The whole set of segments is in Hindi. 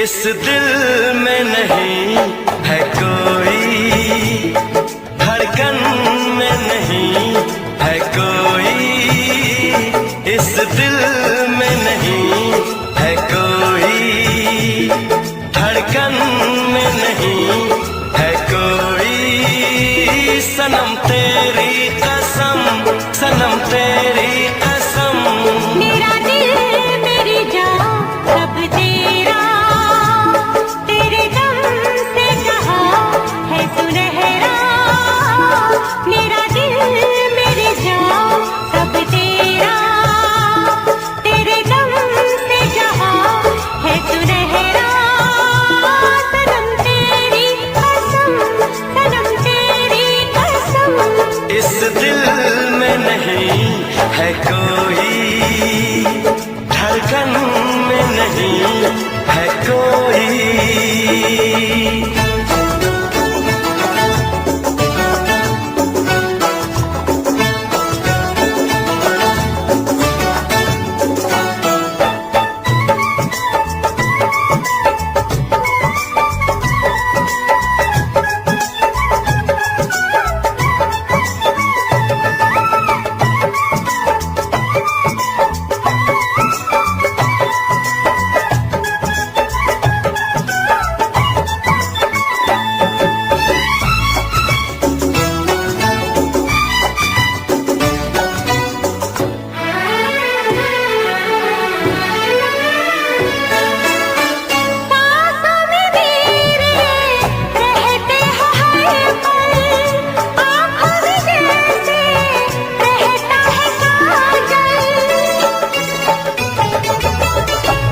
इस दिल में नहीं है कोई, धड़कन में नहीं है कोई, इस दिल में नहीं है कोई, धड़कन में नहीं है कोई। सनम तेरी कसम, सनम तेरी कसम, मेरा दिल मेरी जान सब तेरा, तेरे दम से कहा है सुनहरा। मेरा दिल मेरी जान सब तेरा, तेरे दम से कहा है सुनहरा। सनम तेरी कसम, सनम तेरी कसम, इस दिल में नहीं है कोई, धड़कन में नहीं है कोई। सांसों में मेरे रहते हो हर पल, आँखों में जैसे रहता है काजल।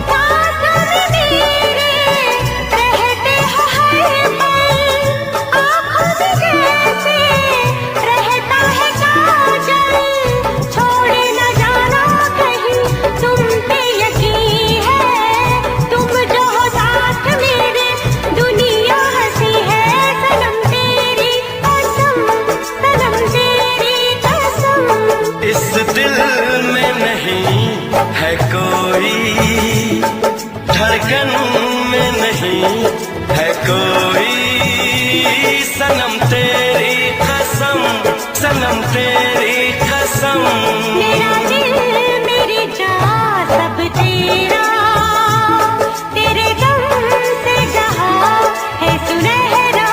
सांसों में मेरे रहते हो हर पल, आँखों में जैसे रहता है काजल। छोड़ न जाना कहीं तुम पे यकीन है, तुम जो हो साथ मेरे दुनिया हंसी है। सनम तेरी कसम, सनम तेरी कसम, इस दिल में नहीं है कोई, धड़कन में नहीं है कोई। सनम तेरी कसम, सनम तेरी कसम, मेरा दिल मेरी जान सब तेरा, तेरे दम से कहा है सुनहरा।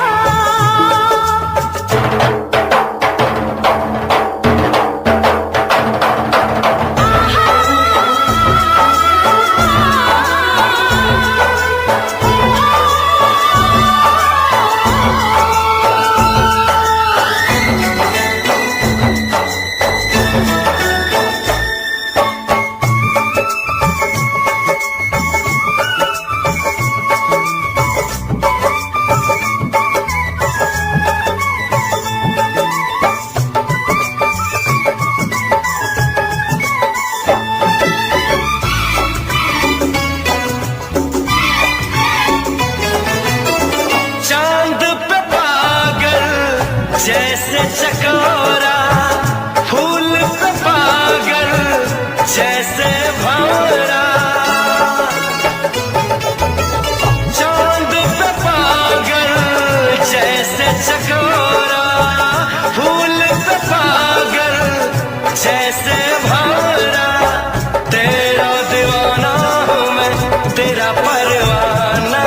चांद पे पागल जैसे चकोरा, फूल पे पागल जैसे भंवरा। चांद पे पागल जैसे चकोरा, फूल पे पागल जैसे भंवरा। तेरा दीवाना हूँ मैं, तेरा परवाना,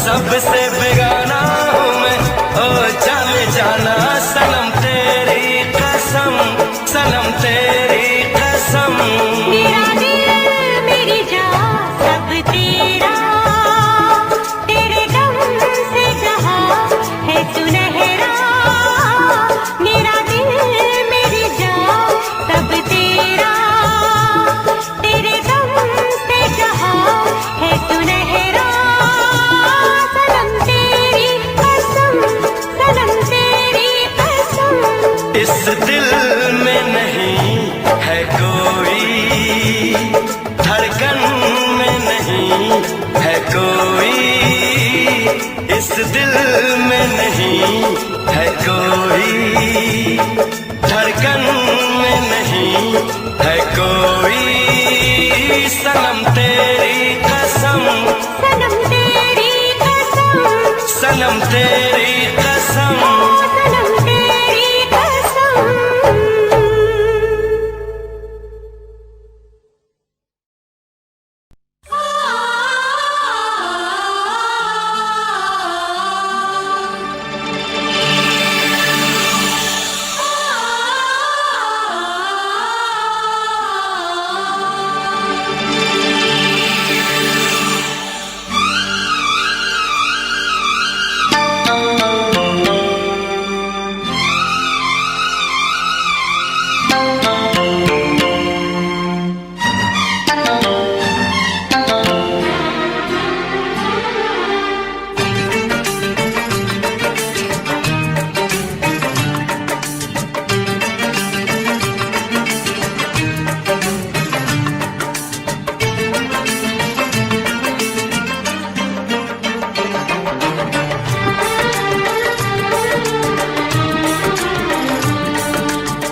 सबसे बेगाना हूँ मैं, ओ जाने जाना। सनम तेरी कसम, सनम तेरी कसम, मेरा दिल मेरी जान सब तेरा, तेरे दम से कहा है सुनहरा। मेरा दिल मेरी जान सब तेरा, तेरे दम से कहा है सुनहरा। सनम तेरी कसम, सनम तेरी कसम, इस दिल में नहीं है कोई, धड़कन में नहीं है कोई, इस दिल में नहीं है कोई, धड़कन में नहीं है कोई। सनम तेरी कसम, सनम तेरी तेरी कसम, सनम तेरी कसम।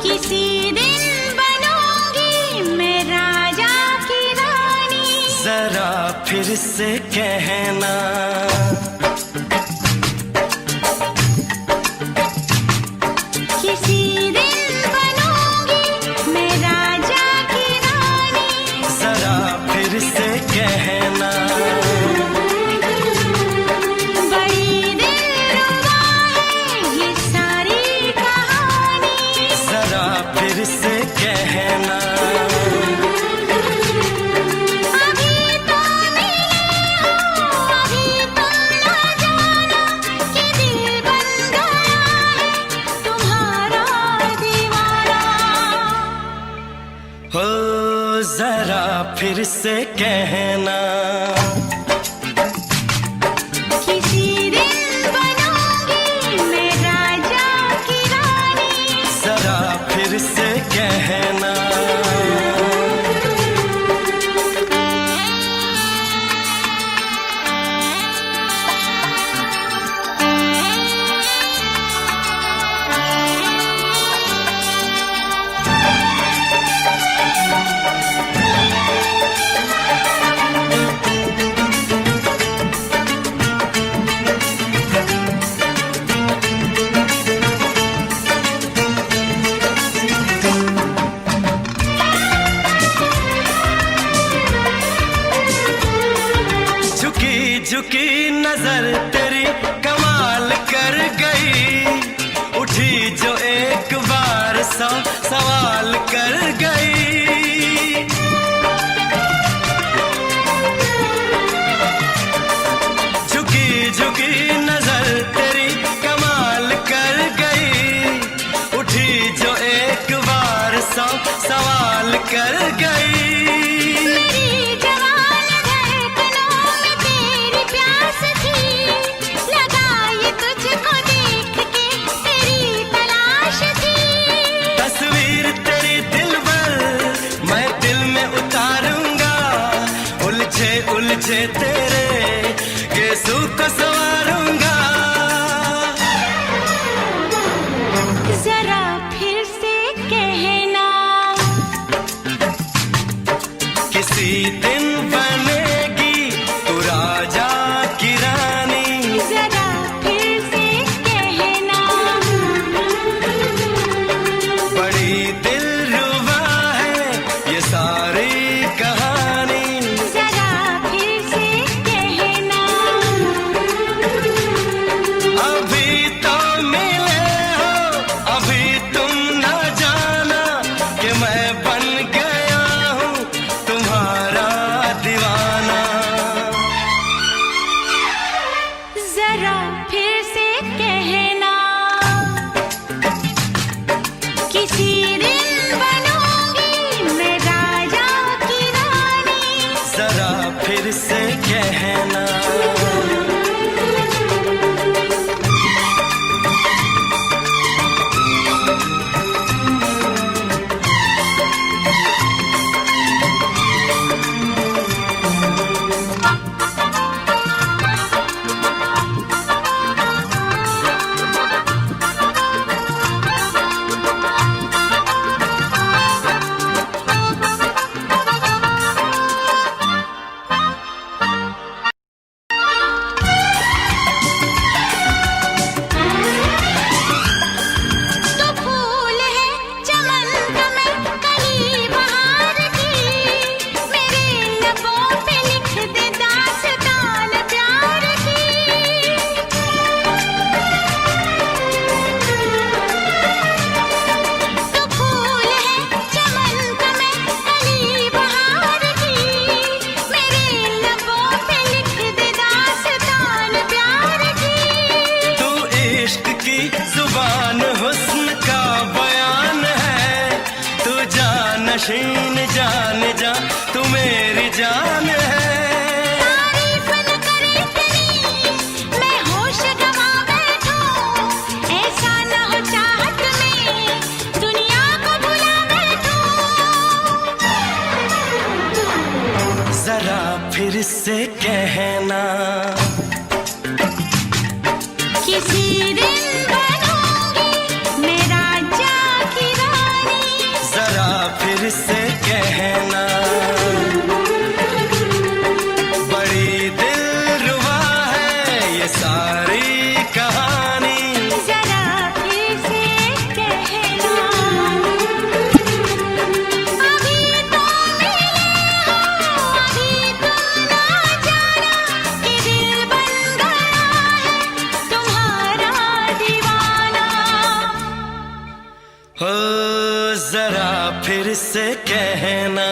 किसी दिन बनूंगी मैं राजा की रानी, जरा फिर से कहना। किसी दिन बनूंगी मैं राजा की रानी, जरा फिर से कहना। बड़ी दिलरुबा है ये सारी कहानी, जरा फिर से कहना। अभी तो मिले हो, अभी तो ना जाना कि दिल बन गया है तुम्हारा दीवाना। हो जरा फिर से कहना। किसी दिन बनूंगी मैं राजा की रानी, जरा फिर से कहना। झुकी झुकी नजर तेरी कमाल कर गई, उठी जो एक बार 100 सवाल कर गई। झुकी झुकी नजर तेरी कमाल कर गई, उठी जो एक बार 100 सवाल कर गई। मेरी जवान धड़कनों में तेरी प्यास थी, लगाई तुझको देख के तेरी तलाश थी। तस्वीर तेरी दिल भर मैं दिल में उतारूंगा, उलझे उलझे तेरे गेसू को संवारूंगा। जरा फिर से कहना, किसी दिन बनेगी तू राजा की रानी, जरा फिर से कहना। बड़ी दिलरुबा है ये सारी कहानी। जरा फिर से कहना, अभी तो मिले हो, अभी तुम न जाना कि मैं बन गया हूँ तुम्हारा दीवाना। जरा फिर से कहना, किसी दिन बनूंगी मैं राजा की रानी, जरा फिर से कहना। नशीन जान जा तू मेरी जान है। तारीफ न करे तेरी मैं होश गवा बैठूं, ऐसा न हो चाहत में दुनिया को भुला बैठूं। जरा फिर से कहना किसी दिन बनूंगी मैं राजा की रानी। जरा फिर से कहना बड़ी दिलरुबा है ये सारी कहानी। जरा फिर से कहना अभी तो मिले हो, अभी तुम ना जाना कि दिल बन गया है तुम्हारा दीवाना। हो जरा फिर से कहना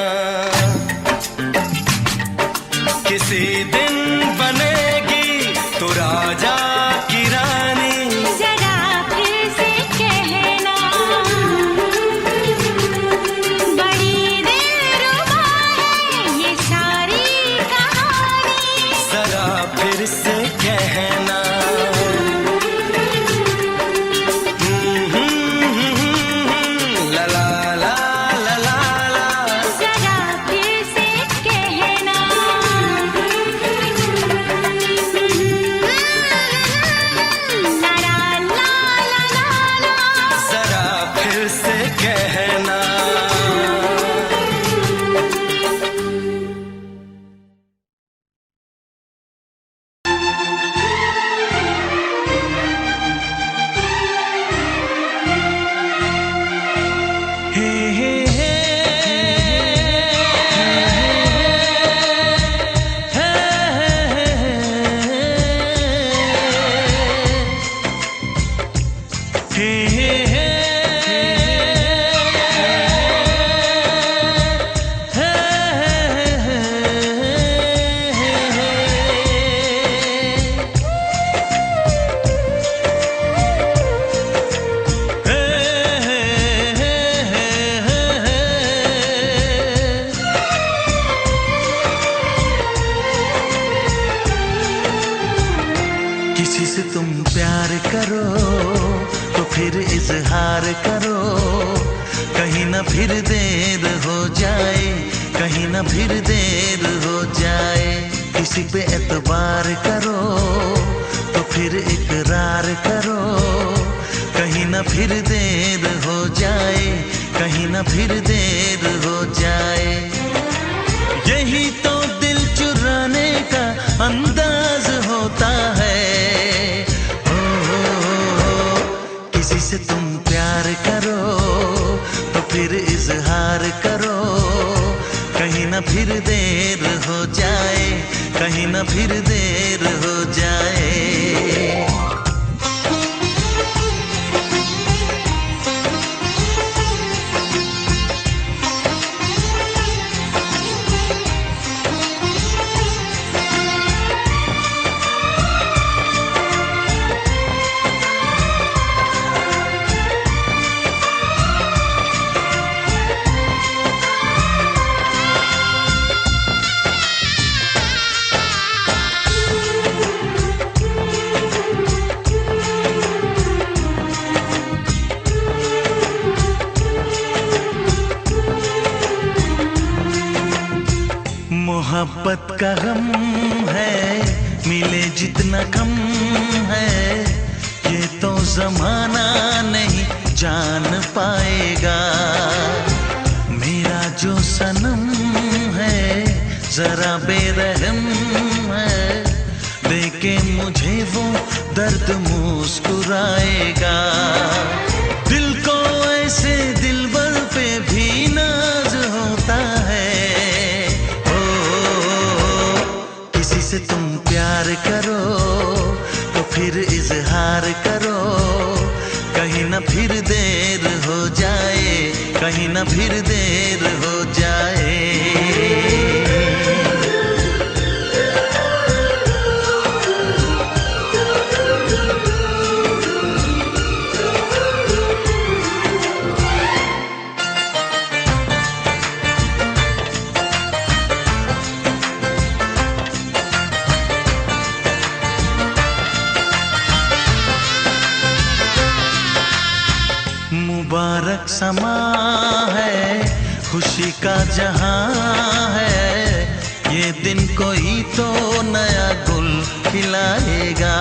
किसी दिन बनेगी तू राजा की रानी। जरा फिर से कहना बड़ी दिलरुबा है ये सारी कहानी। जरा फिर से कहना ला ला ला ला ला ला। जरा फिर से कहना ला ला ला ला ला। जरा फिर से कहना हे हे हे किसी से तुम प्यार करो तो फिर इजहार करो, कहीं ना फिर देर हो जाए, कहीं ना फिर देर हो जाए। किसी पे एतबार करो तो फिर इकरार करो, कहीं ना फिर देर हो जाए, कहीं ना फिर देर हो जाए। यही तो दिल चुराने का अंदाज होता है। किसी से तुम प्यार करो तो फिर इजहार करो, कहीं ना फिर देर हो जाए, कहीं ना फिर देर हो जाए। मोहब्बत का गम है मिले जितना कम है, ये तो जमाना नहीं जान पाएगा। मेरा जो सनम है जरा बेरहम है, देके मुझे वो दर्द मुस्कुराएगा। दिल को ऐसे दिलबर पे भी नाज होता है। किसी से तुम प्यार करो तो फिर इजहार करो, कहीं ना फिर देर हो जाए, कहीं ना फिर देर हो जाए। समा है, खुशी का जहां है, ये दिन कोई तो नया गुल खिलाएगा।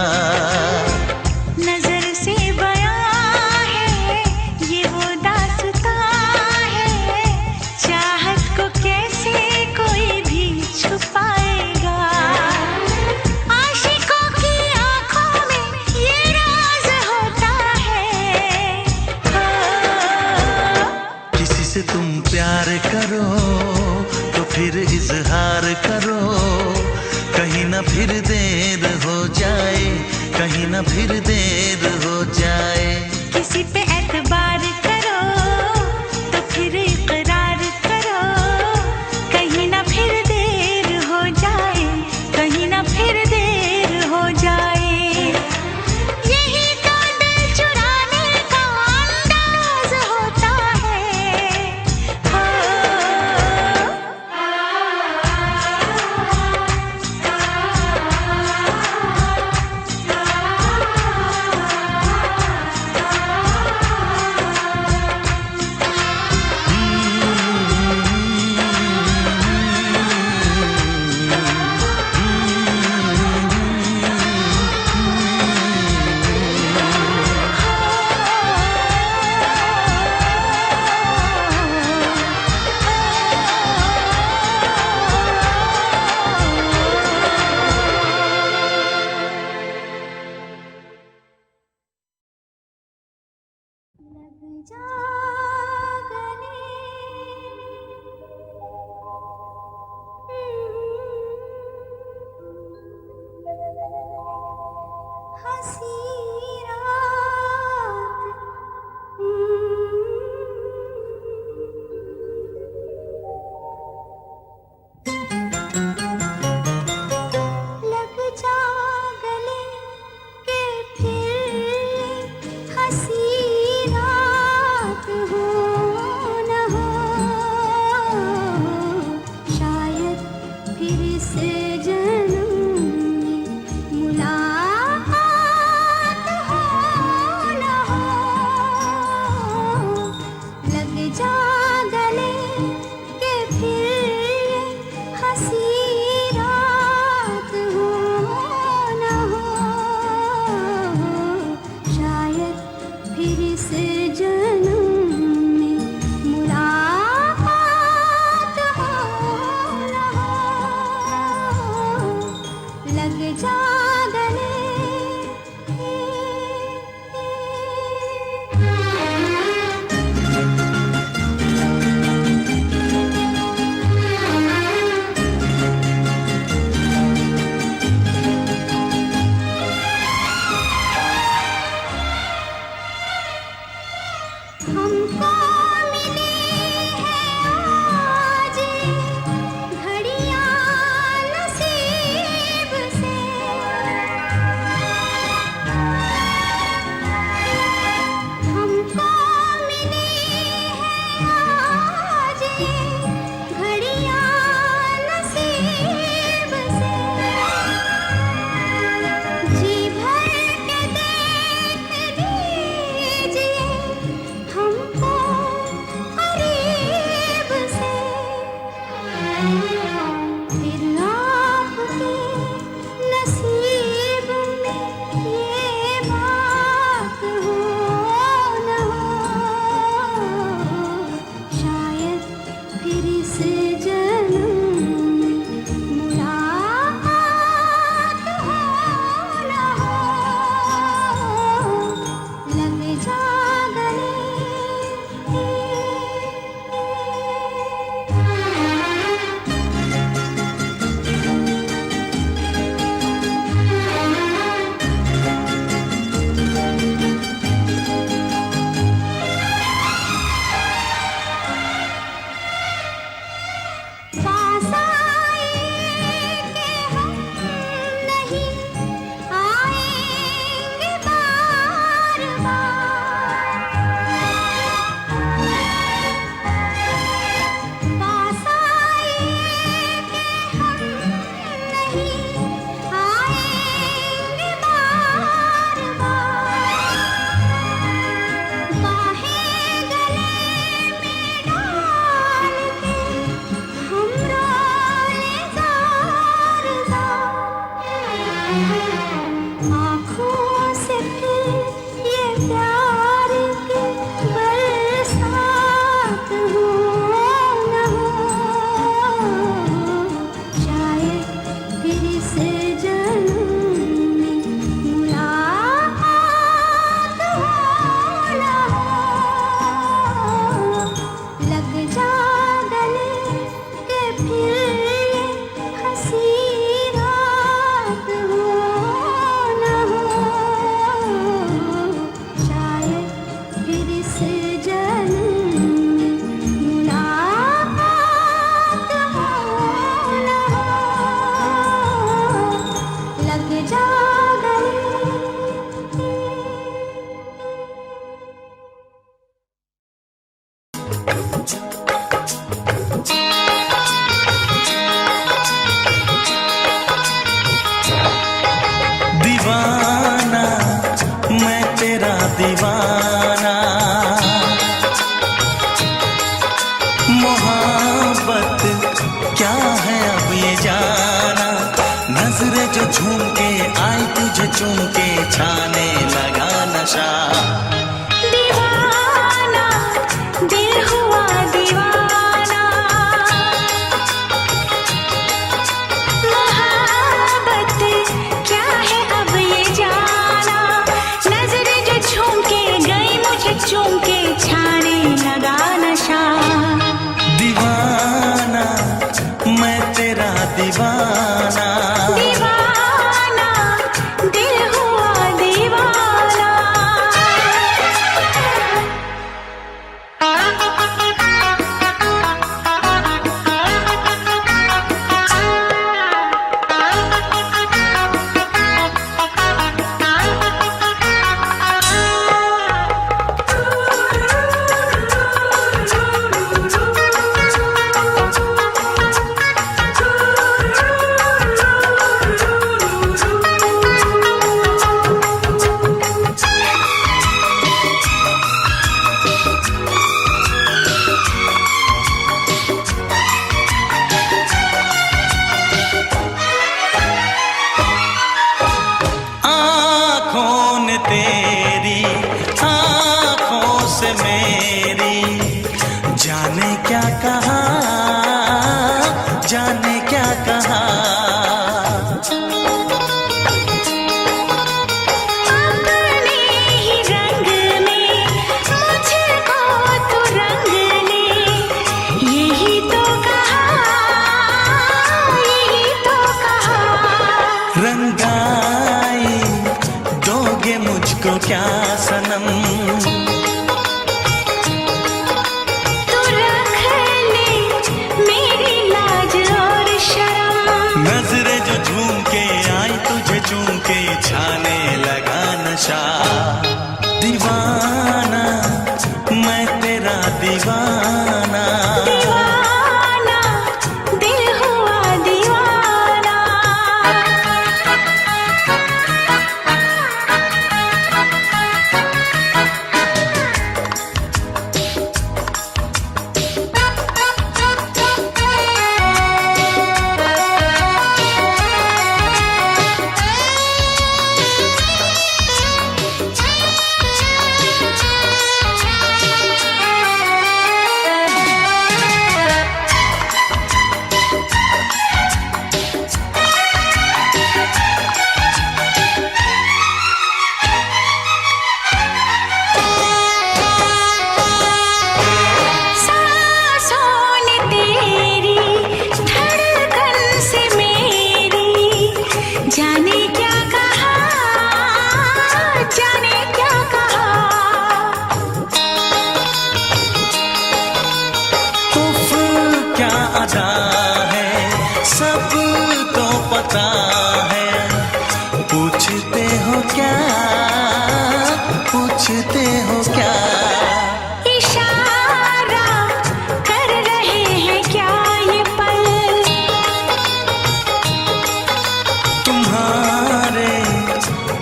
नजर से बयां है ये वो दास्तां है, चाहत को कैसे कोई भी छुपाएगा। आशिकों की आंखों में ये राज होता है। किसी से तुम प्यार करो तो फिर इजहार करो, कहीं ना फिर देर हो जाए, कहीं ना फिर देर हो जाए। किसी पे एतबार करो तो फिर इकरार करो, कहीं ना फिर देर हो जाए, कहीं ना फिर देर हो जाए। यही तो दिल चुराने का अंदाज होता है। हो लग जा गले, हंसी रात, लग जा गले के फिर हंसी रात हो न हो, शायद फिर से जन्म में मुलाकात हो न हो। लग जा गले के फिर हंसी रात हो न हो, शायद फिर से जन्म में मुलाकात हो न हो। जो झूम के आई तुझे चूम के छाने लगा नशा। दीवाना दिल हुआ दीवाना, मोहब्बत क्या है अब ये जाना। नजरें जो झूम के गई मुझे चूम के छाने लगा नशा। दीवाना मैं तेरा दीवाना, दीवाना दिल हुआ दीवाना। आँखों ने तेरी आँखों से मेरी जाने क्या कहा, जाने क्या कहा। अपने ही रंग में मुझको तो रंग ले, यही तो कहा, यही तो कहा। रंगाई दोगे मुझको क्या सनम, तू रख ले मेरी लाज और शर्म। नजरें जो झूम के आई तुझे चूम के छाने लगा नशा। दीवाना मैं तेरा दीवाना, दीवाना दिल हुआ दीवाना। सांसों ने तेरी धड़कन से मेरी जाने क्या कहा, जाने क्या कहा। उफ क्या अदा है सब तो पता है। पूछते हो क्या, पूछते हो क्या। इशारा कर रहे हैं क्या ये पल, तुम्हारे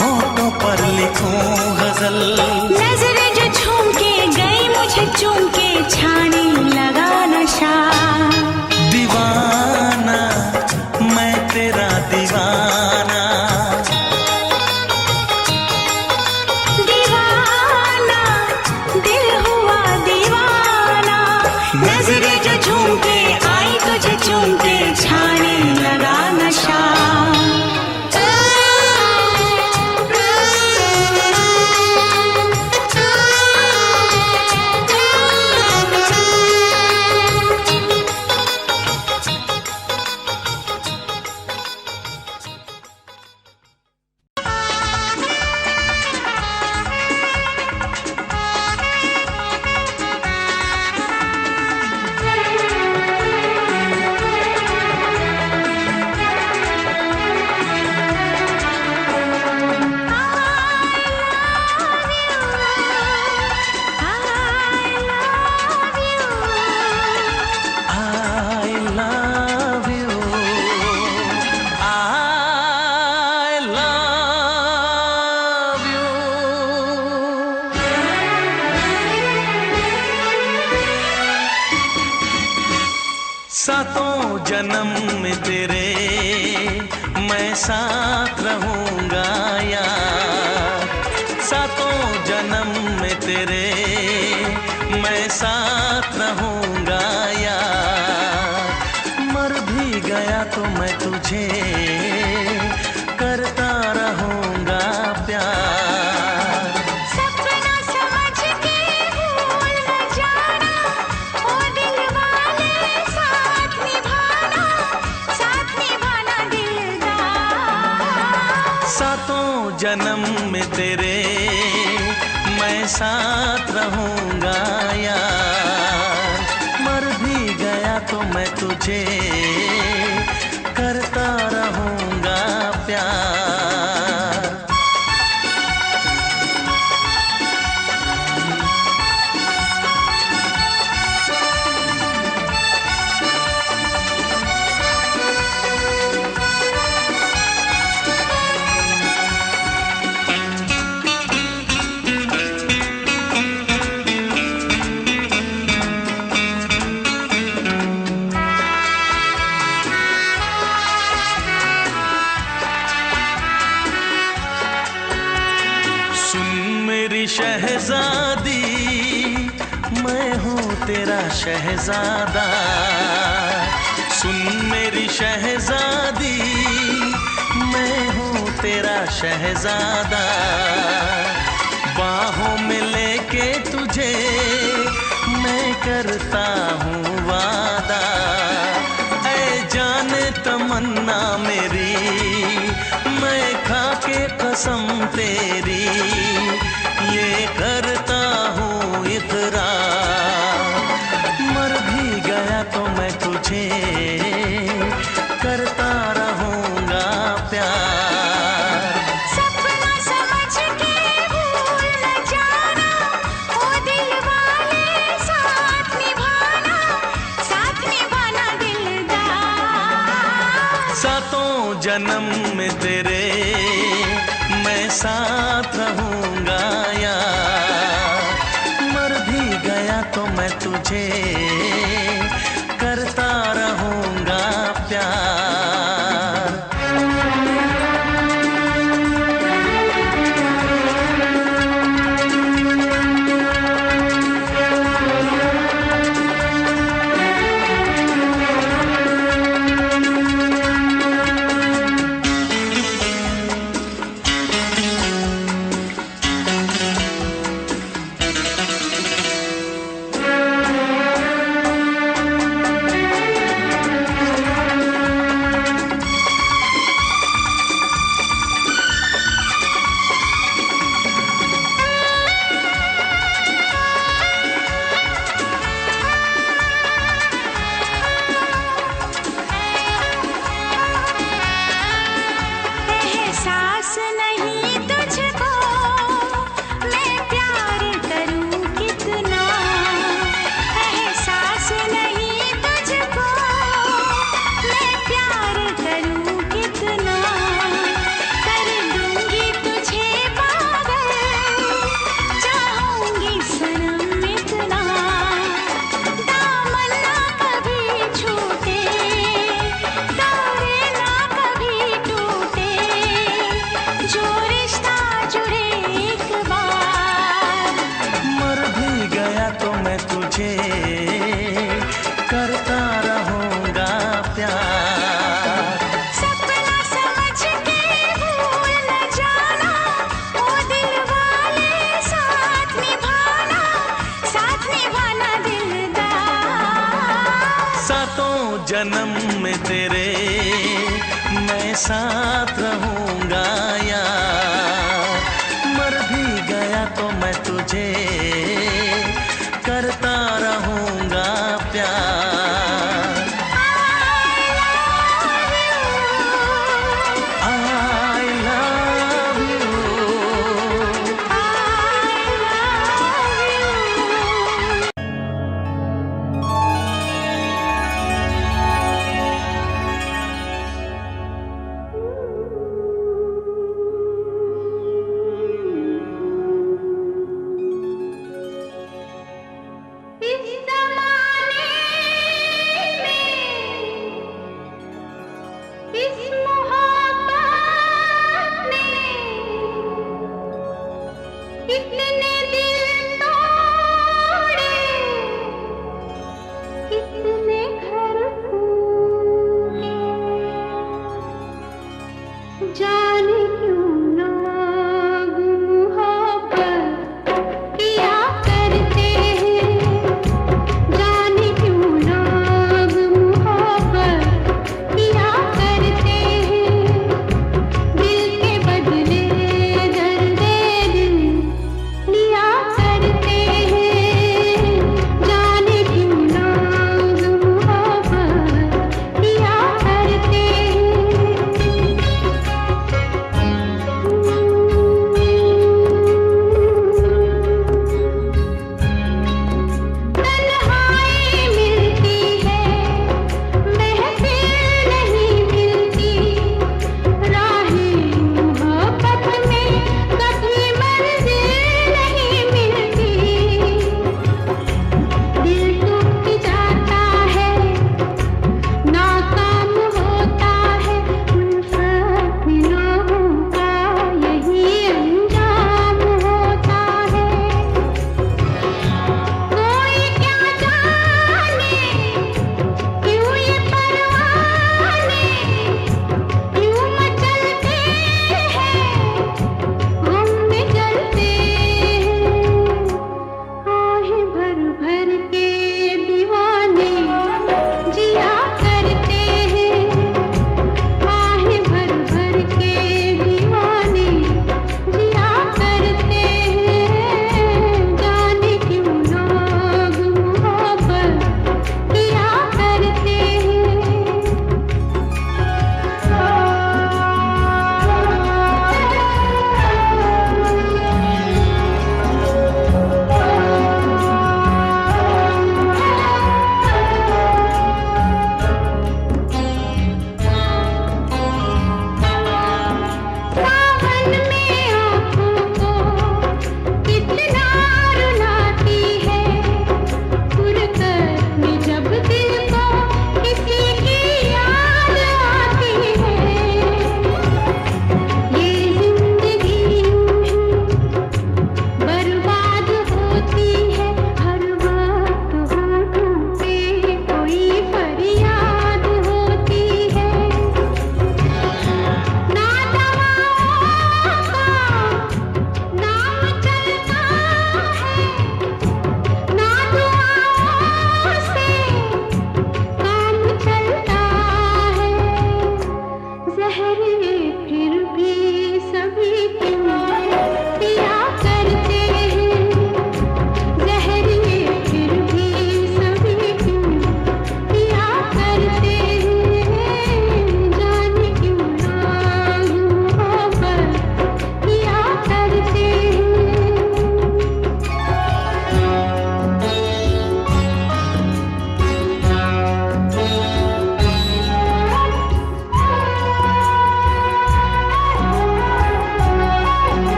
होठों पर लिखूं गजल। नजरें जो झूम के गई मुझे चूम के छाने लगा नशा। दीवाना मैं तेरा दीवाना, दीवाना दिल हुआ दीवाना। नजरें जो झूम के आई तुझे चूम के छाने लगा नशा। सातों जन्म में तेरे मैं मैं साथ रहूंगा यार। सातों जन्म में तेरे मैं साथ रहूंगा यार। मर भी गया तो मैं तुझे करता रहूंगा प्यार। सपना समझ के भूल न जाना, ओ दिल वाले साथ निभाना दिलदार। सातों जन्म में तेरे मैं साथ रहूंगा यार। मर भी गया तो मैं तुझे करता रहूंगा प्यार। शहजादी मैं हूँ तेरा शहजादा। सुन मेरी शहजादी मैं हूँ तेरा शहजादा। बाहों में लेके तुझे मैं करता हूँ वादा। ऐ जाने तमन्ना मेरी मैं खा के कसम तेरी ये करता हूँ इकरार। मर भी गया तो मैं तुझे करता रहूंगा प्यार। सपना समझ के भूल न जाना, ओ दिल वाले साथ निभाना दिलदार। सातों जन्म में तेरे मैं साथ रहूंगा यार। मर भी गया तो मैं तुझे करता रहूंगा प्यार। करता रहूंगा प्यार। सपना समझ के भूल न जाना, ओ दिल वाले साथ निभाना दिलदार। सातों जन्म में तेरे मैं साथ रहूंगा यार। मर भी गया तो मैं तुझे करता रहूंगा प्यार। I love you।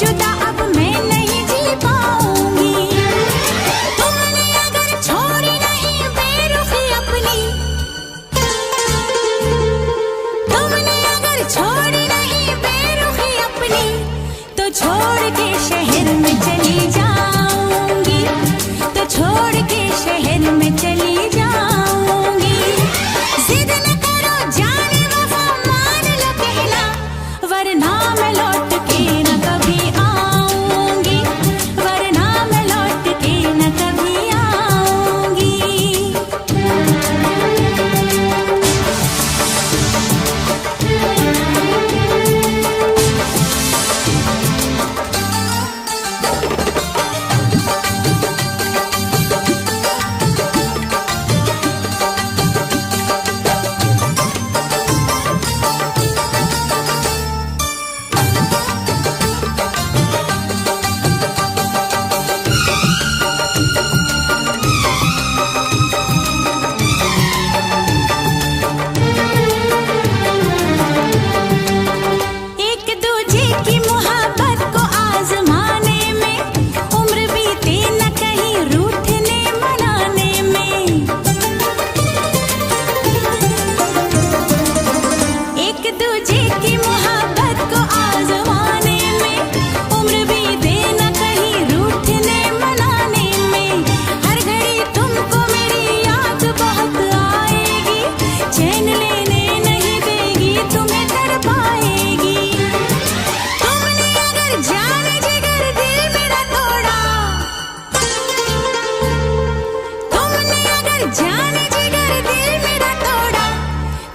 जुदा अब मैं नहीं जी पाऊंगी। तुमने अगर छोड़ी नहीं बेरुखी अपनी, तुमने अगर छोड़ी नहीं बेरुखी अपनी, तो छोड़ के शहर में चली जाऊंगी, तो छोड़ के शहर में चली जाऊंगी। जिद न करो जाने वफा मान लो कहना, वरना मैं लौट के न कभी आऊंगी, वरना मैं लौट के न कभी आऊंगी। एक दूजे की मोहब्बत को आजमाने में उम्र बीते न कहीं रूठने मनाने में। एक दूजे की मोहब्बत को आजमाने में उम्र बीते न कहीं रूठने मनाने में। हर घड़ी तुमको मेरी याद बहुत आएगी, चैन लेने नहीं देगी, तुम्हें तड़पाएगी। तुमने अगर जाने जिगर दिल मेरा तोड़ा, तुमने अगर जाने जिगर दिल मेरा तोड़ा,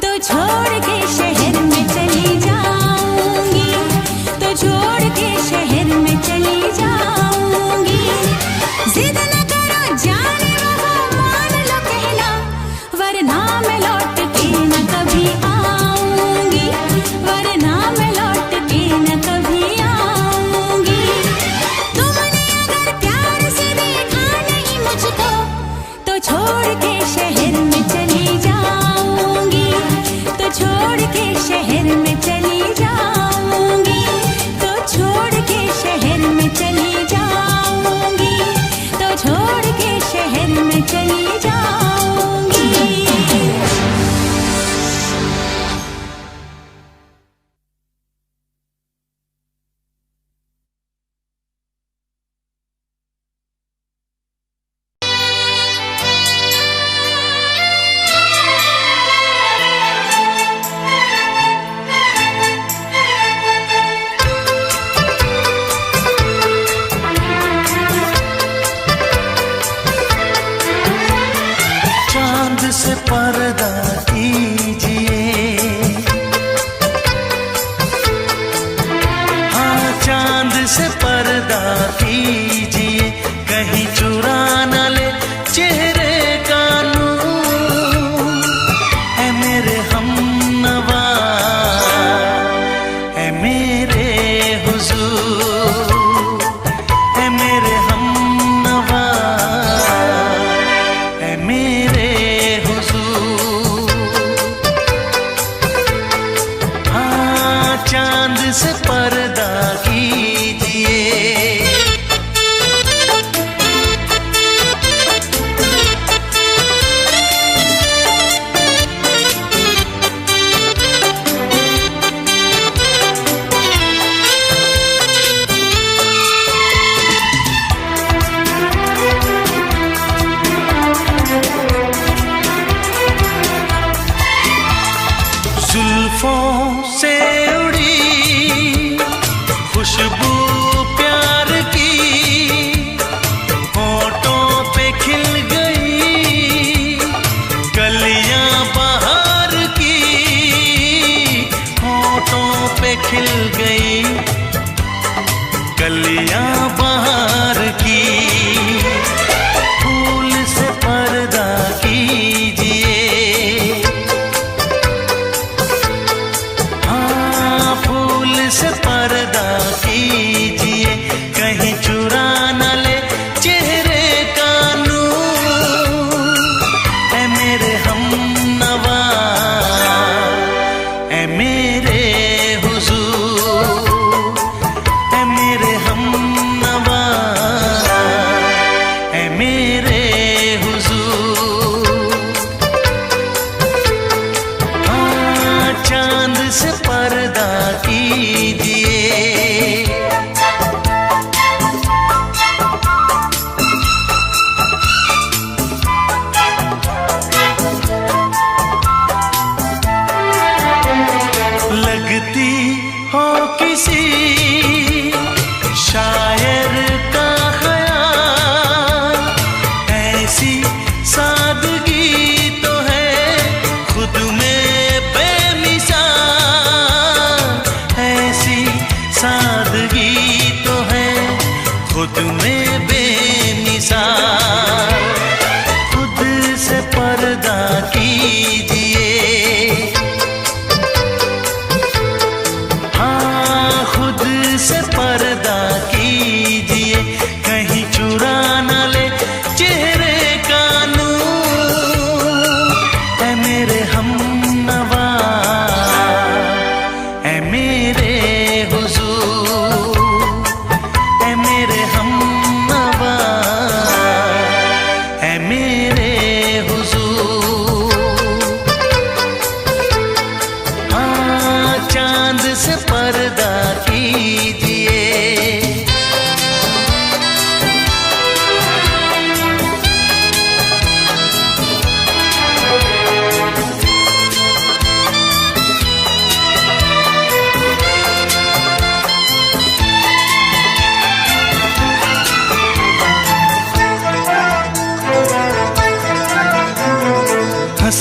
तो छोड़ के शहर में चली जाऊंगी, तो छोड़ के शहर में चली जाऊंगी। जिद न करो जाने वफा मान लो कहना, वरना मैं लौट के न कभी आऊंगी, वरना मैं लौट के न कभी आऊंगी। तुमने अगर प्यार से देखा नहीं मुझको, तो छोड़ के शहर में चली जाऊंगी, तो छोड़ के शहर में चली जाऊंगी, तो छोड़ के शहर में चली जाऊंगी, तो छोड़ के शहर में चली जाऊंगी। चांद से पर्दा कीजिए, हाँ चांद से पर्दा कीजिए, कहीं चुरा न ले चेहरे का नूर। है मेरे हमनवा, है मेरे हुजूर, है मेरे हमनवा, है मेरे हुजूर। हाँ चांद से पर्दा कीजिए। जुल्फों से उड़ी खुशबू प्यार की, होठों पे खिल गई कलियां बहार की, होठों पे खिल गई कलियां बहार की। फूल से पर्दा कीजिए, हाँ फूल से पर्दा कीजिए, कहीं चुरा न ले चेहरे का नूर। है मेरे हमनवा, है मेरे हुजूर, है मेरे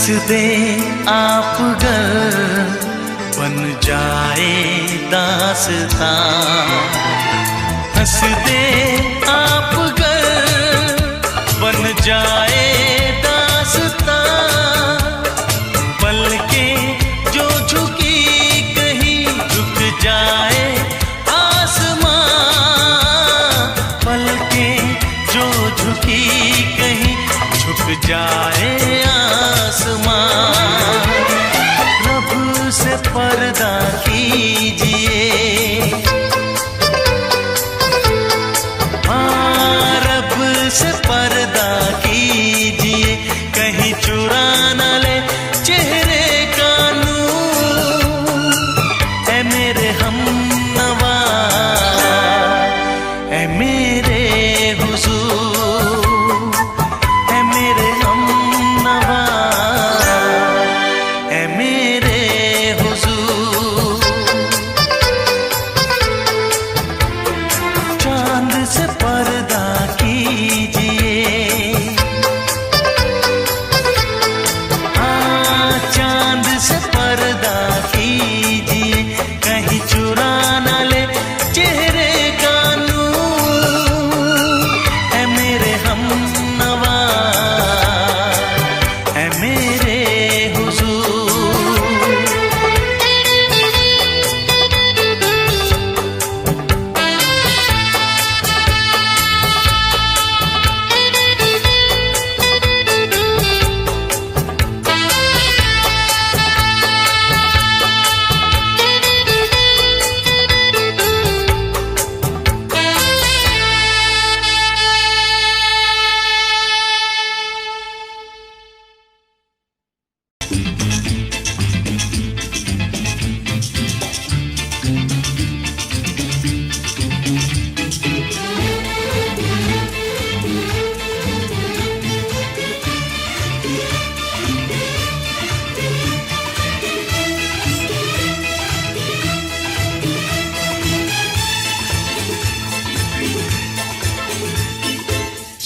दे आप गर बन जाए दास्तां, हंस दे आप गर बन जाए दास्तां, पलकें जो झुकी कहीं झुक जाए आसमां, पलकें जो झुकी कहीं झुक जाए आसमां। रब से पर्दा कीजिए, हाँ रब से पर्दा कीजिए, कहीं चुरा न ले चेहरे का नूर। ऐ मेरे हमनवा, ऐ मेरे हुजूर, ऐ मेरे हमनवा, ऐ मेरे हुजूर। चांद से पर्दा कीजिए, हाँ चांद से पर्दा कीजिए, कहीं चुरा न ले चेहरे का नूर। ऐ मेरे हमनवा, ऐ मेरे हुजूर।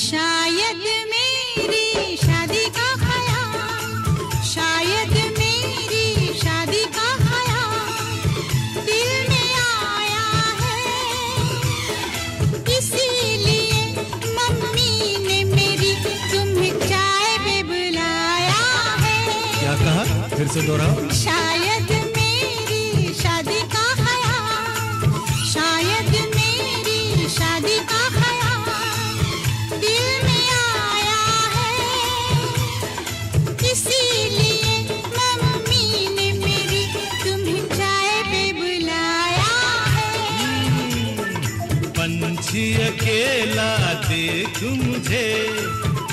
शायद मेरी शादी का ख्याल, शायद मेरी शादी का ख्याल दिल में आया है, इसीलिए मम्मी ने मेरी तुम्हें चाय पे बुलाया है। क्या कहा? फिर से दोहराओ। शायद मेरी शादी का ख्याल, शायद मेरी शादी का ख्याल दिल में आया है, इसीलिए मम्मी ने मेरी तुम्हें चाय पे बुलाया है। पंछी अकेला देख मुझे,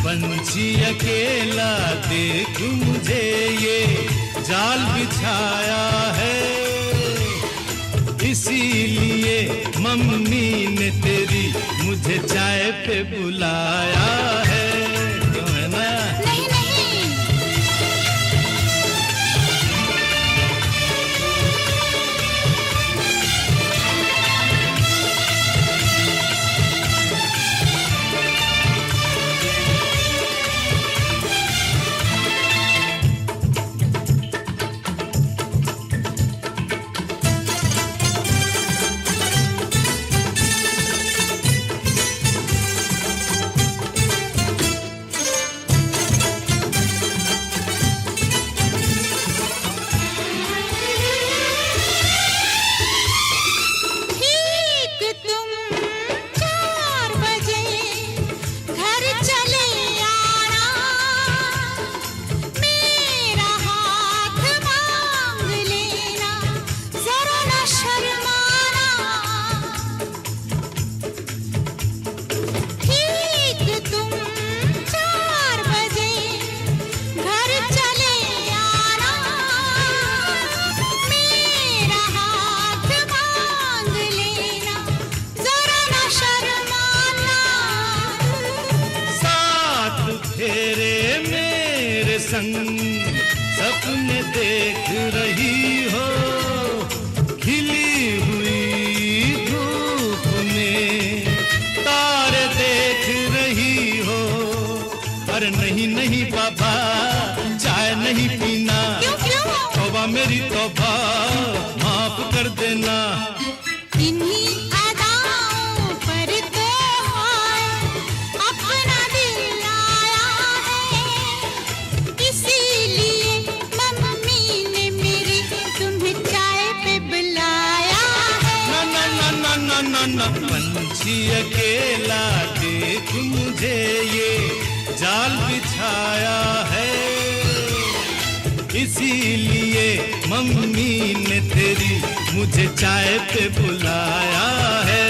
पंछी अकेला देख मुझे, ये जाल बिछाया है, इसीलिए मम्मी ने तेरी मुझे चाय पे बुलाया है। क्यों है ना? नहीं नहीं, ठीक तुम 4 बजे घर चले आना, मेरा हाथ मांग लेना, जरा न शर्माना। ठीक तुम 4 बजे घर चले आना, मेरा हाथ मांग लेना, जरा न शर्माना। साथ फेरे मेरे संग सपने देख रही हो, खिली हुई धूप में तारे देख रही हो। अरे नहीं नहीं बाबा, चाय नहीं पीना। क्यों क्यों? तौबा मेरी तौबा, माफ कर देना। इन्हीं अदाओं पर तो हाय अपना दिल आया है, इसीलिए मम्मी ने मेरी तुम्हें चाय पे बुलाया है। ना ना ना ना ना ना ना, पंछी अकेला देख मुझे ये जाल बिछाया है, इसीलिए मम्मी ने तेरी मुझे चाय पे बुलाया है।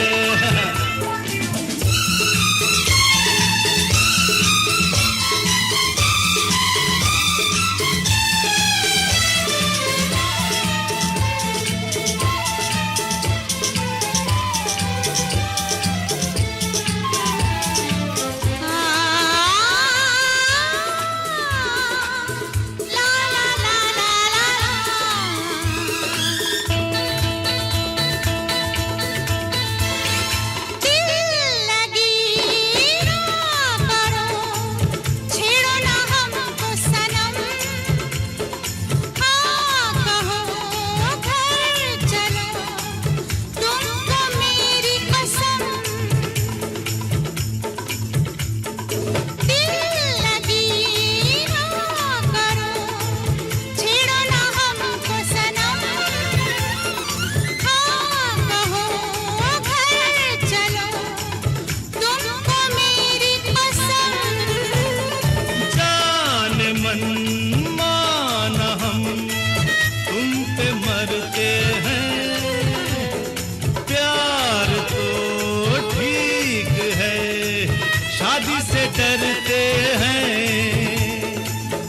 डरते हैं,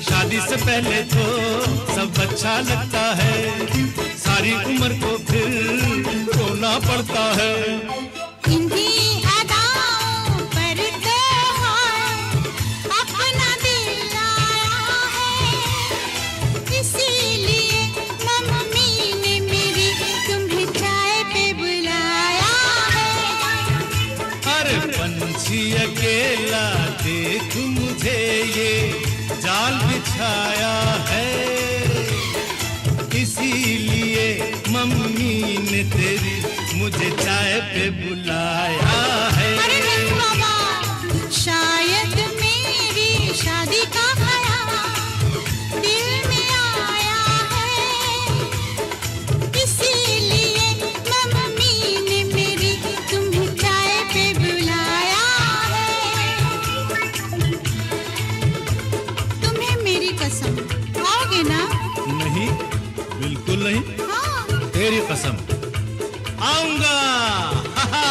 शादी से पहले तो सब अच्छा लगता है, सारी उम्र को फिर रोना पड़ता है। इन्हीं अदाओं पर तो हाय अपना दिल आया है, इसीलिए मम्मी ने मेरी तुम्हें चाय पे बुलाया है। अरे पंछी अकेला देख मुझे ये जाल बिछाया है, इसीलिए मम्मी ने तेरी मुझे चाय पे बुलाया है। अरे नहीं बाबा, शायद मेरी शादी का ख्याल दिल में आया है, इसीलिए मम्मी ने मेरी तुम्हें चाय पे बुलाया है। तुम्हें मेरी कसम, आओगे ना? नहीं, बिल्कुल नहीं। हाँ। तेरी कसम, आऊंगा। हा हा।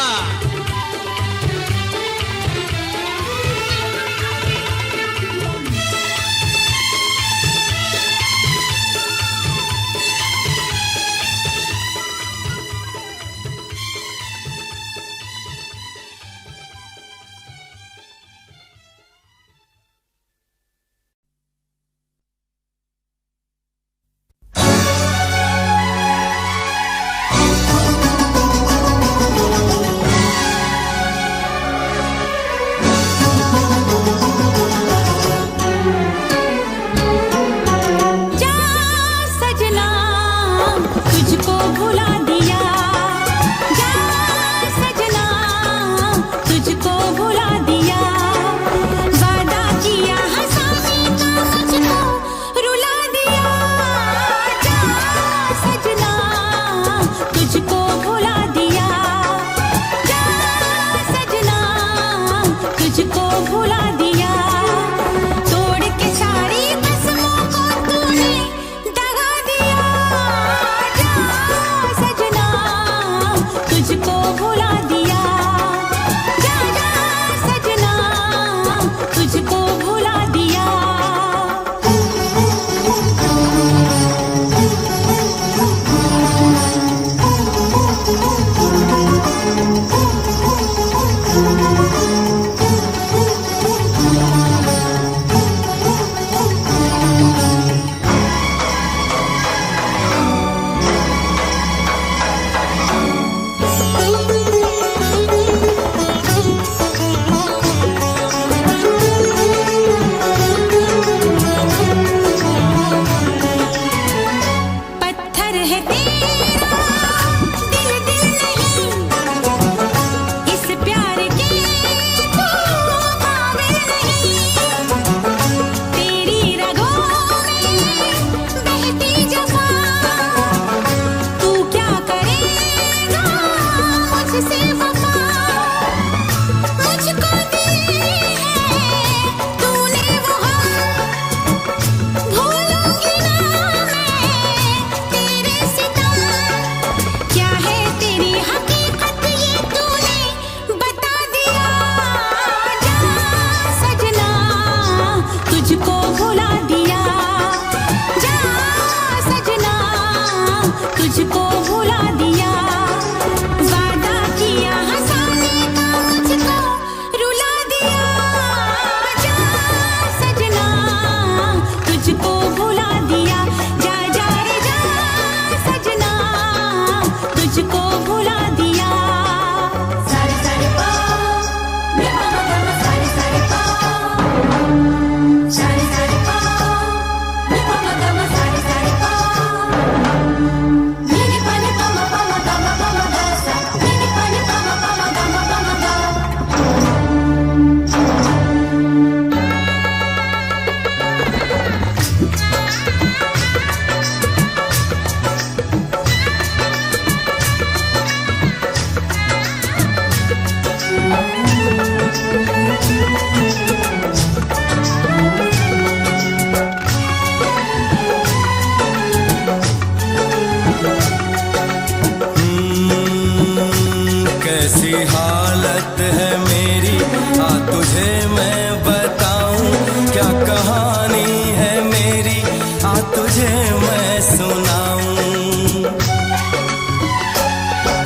हालत है मेरी, आ तुझे मैं बताऊं क्या कहानी है मेरी, आ तुझे मैं सुनाऊं।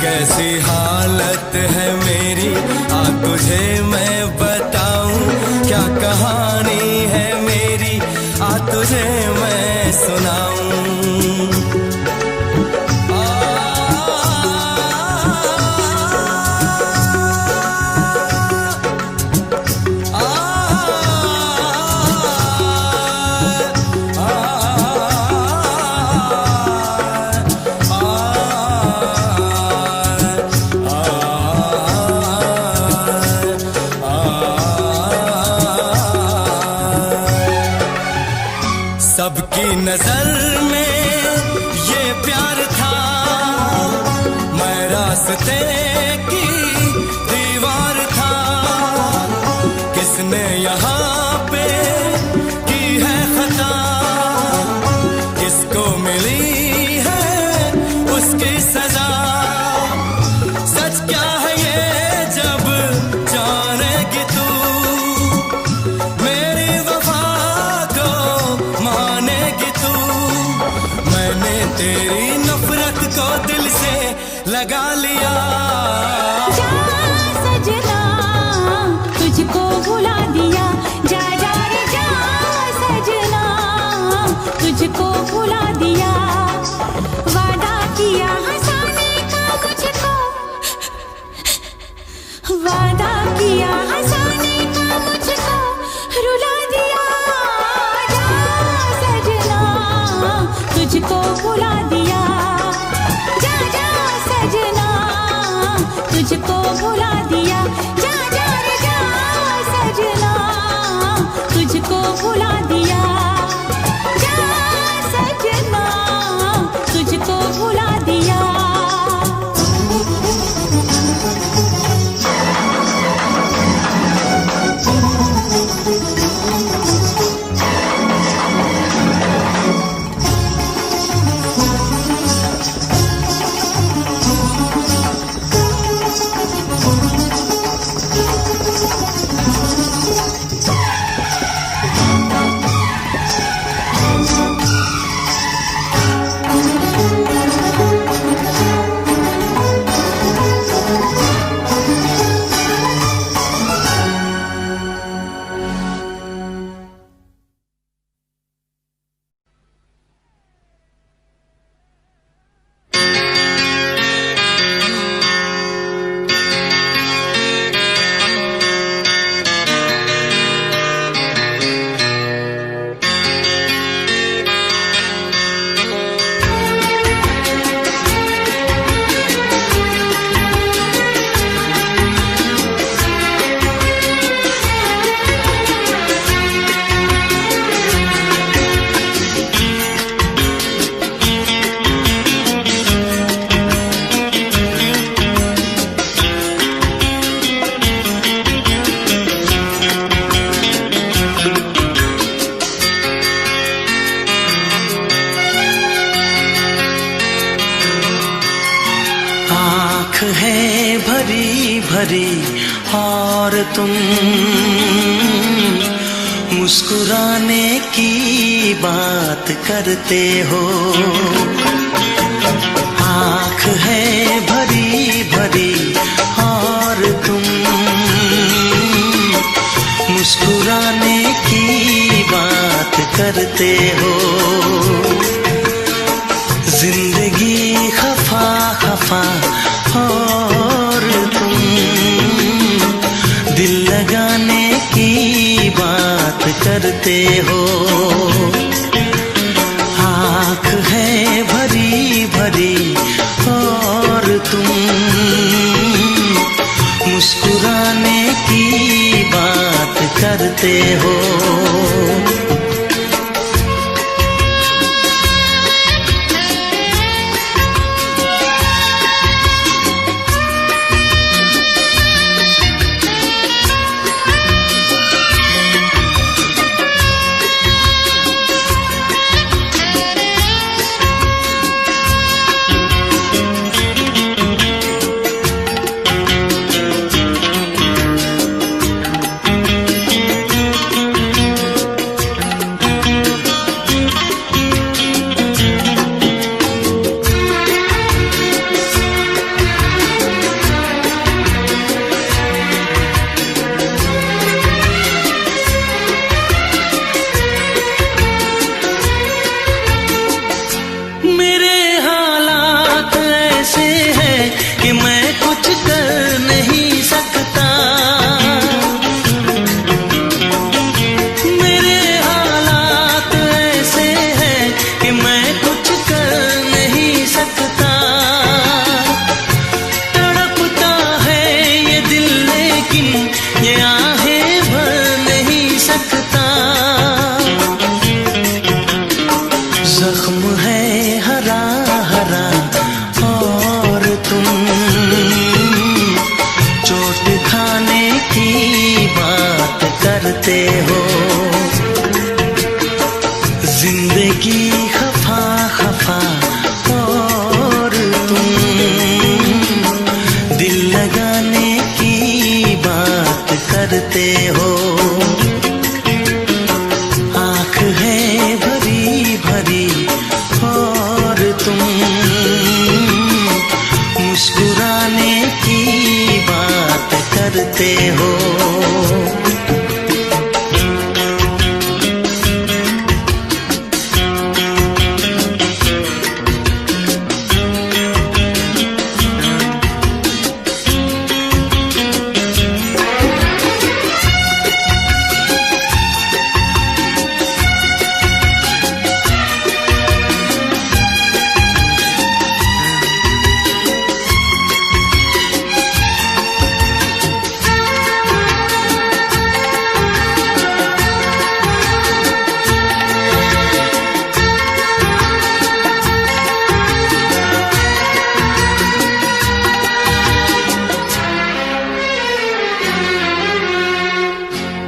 कैसी हालत है मेरी, आ तुझे मैं बताऊं क्या कहानी है मेरी, आ तुझे मैं सुनाऊं। सबकी नजर में ये प्यार था, मैं रास्ते की दीवार था। किसने यहाँ पे की है खता, किसको मिली है उसकी सजा। सच क्या है ये जब जानेगी तू, मेरी वफा को मानेगी तू। मैंने तेरी नफरत को दिल से लगा लिया। जा सजना तुझको भुला दिया, जा जा रे जा सजना तुझको भुला दिया। वादा किया हंसाने का मुझको, वादा किया हंसाने का मुझको रुला दिया। जा सजना तुझको भुला दिया, जा जा सजना तुझको भुला दिया। जा जा रे जा सजना तुझको भुला दिया, जा सजना तुझको भुला दिया। है भरी भरी और तुम मुस्कुराने की बात करते हो। आँख है भरी भरी और तुम मुस्कुराने की बात करते हो। जिंदगी खफा खफा और तुम दिल लगाने की बात करते हो। आँख है भरी भरी और तुम मुस्कुराने की बात करते हो। खाने की बात करते हो। जिंदगी खफा खफा और तुम दिल लगाने की बात करते हो। आँख है भरी भरी और तुम मुस्कुराने की बात करते हो।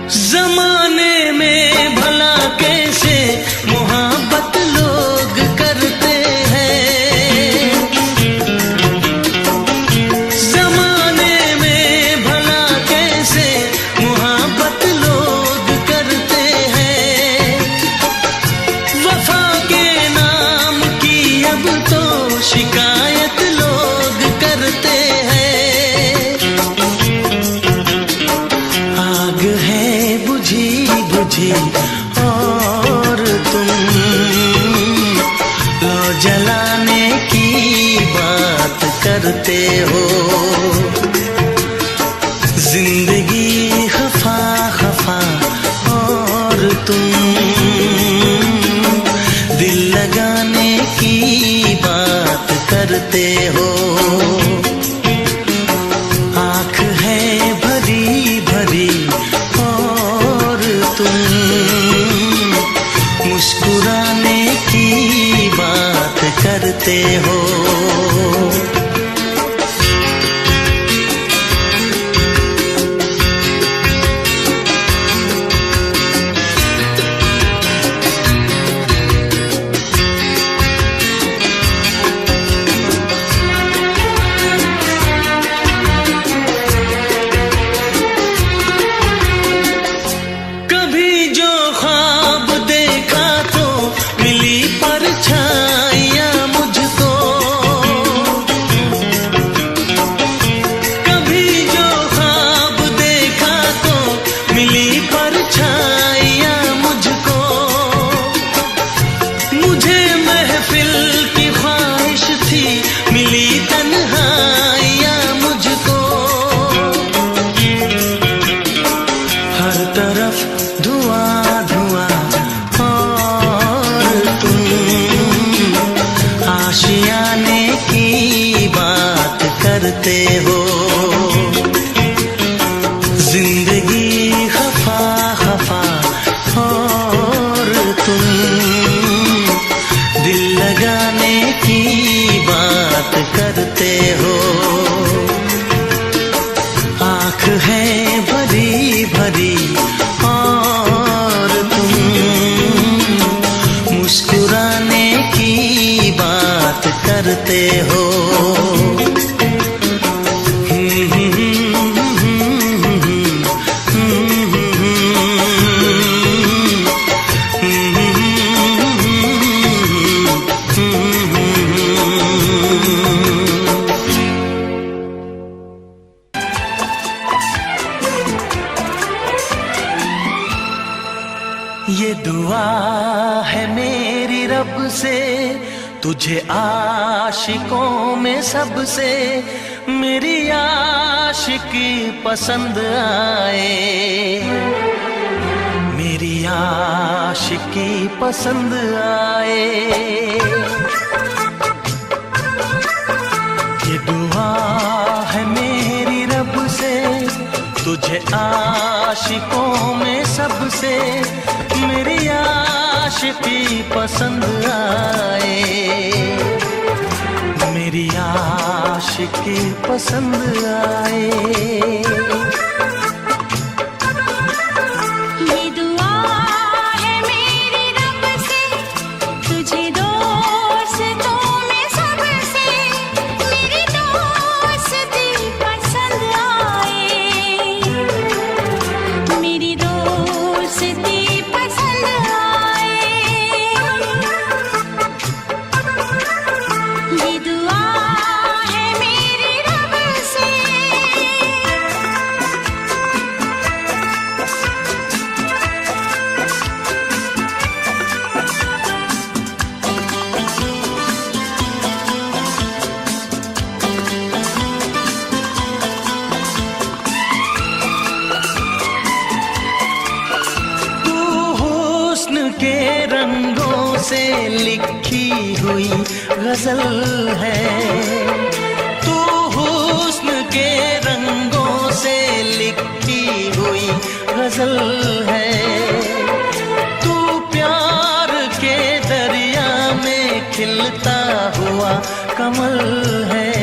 जमाने में भला कैसे मोहब्बत लोग करते हैं। जमाने में भला कैसे मोहब्बत लोग करते हैं। वफा के नाम की अब तो शिकायत लोग करते हैं। आग है बुझी बुझी और तुम लो जलाने की बात करते हो। जिंदगी खफा खफा और तुम दिल लगाने की बात करते हो। आँख है भरी भरी और तुम मुस्कुराने की बात करते हो। कभी जो ख्वाब देखा तो मिली परछाइयां मुझको। कभी जो ख्वाब देखा तो मिली परछाइयां मुझको। मुझे महफिल की ख्वाहिश थी मिली तन्हाइयां मुझको। हर तरफ धुआं धुआं और तुम आशियाने की बात करते हो। जिंदगी खफा खफा और तुम दिल लगाने की बात करते हो। आँख है भरी भरी और तुम मुस्कुराने की बात करते हो। ये दुआ है मेरी रब से तुझे आशिकों में सबसे मेरी आशिकी पसंद आए। मेरी आशिकी पसंद आए। ये दुआ है मेरी रब से तुझे आशिकों में सबसे मेरी आशिकी पसंद आए। मेरी आशिकी पसंद आए। ये दुआ है मेरी रब से, तुझे दोस्तों में सबसे मेरी दोस्ती पसंद आए। मेरी दोस्ती पसंद आए। ये दुआ है मेरी रब से। तू हुस्न के रंगों से लिखी हुई गजल है। तू हुस्न के रंगों से लिखी हुई गजल है। तू प्यार के दरिया में खिलता हुआ कमल है।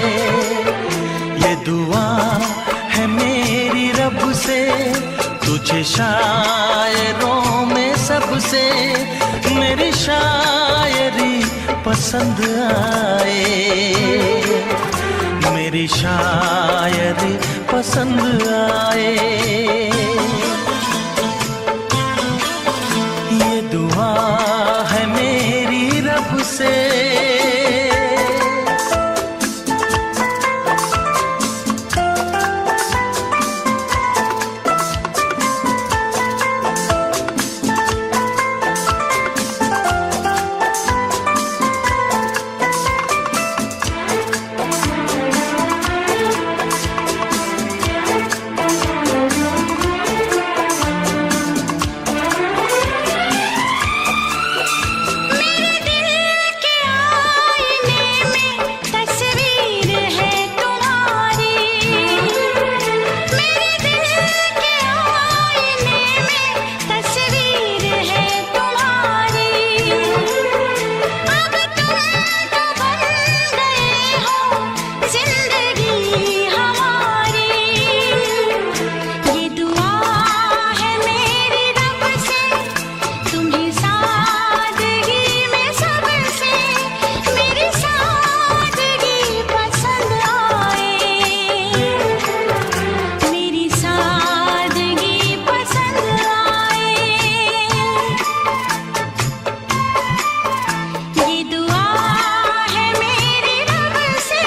ये दुआ है मेरी रब से, तुझे शायरों में सबसे मेरी शायरी पसंद आए। मेरी शायरी पसंद आए। ये दुआ है मेरी रब से। मेरे दिल के आईने में तस्वीर है तुम्हारी। मेरे दिल के आईने में तस्वीर है तुम्हारी। अब तुम तो बन गए हो जिंदगी हमारी। ये दुआ है मेरी रब से, तुम्हें सादगी में सबसे मेरी सादगी पसंद आए। मेरी सादगी पसंद आए। ये दुआ है मेरी रब से।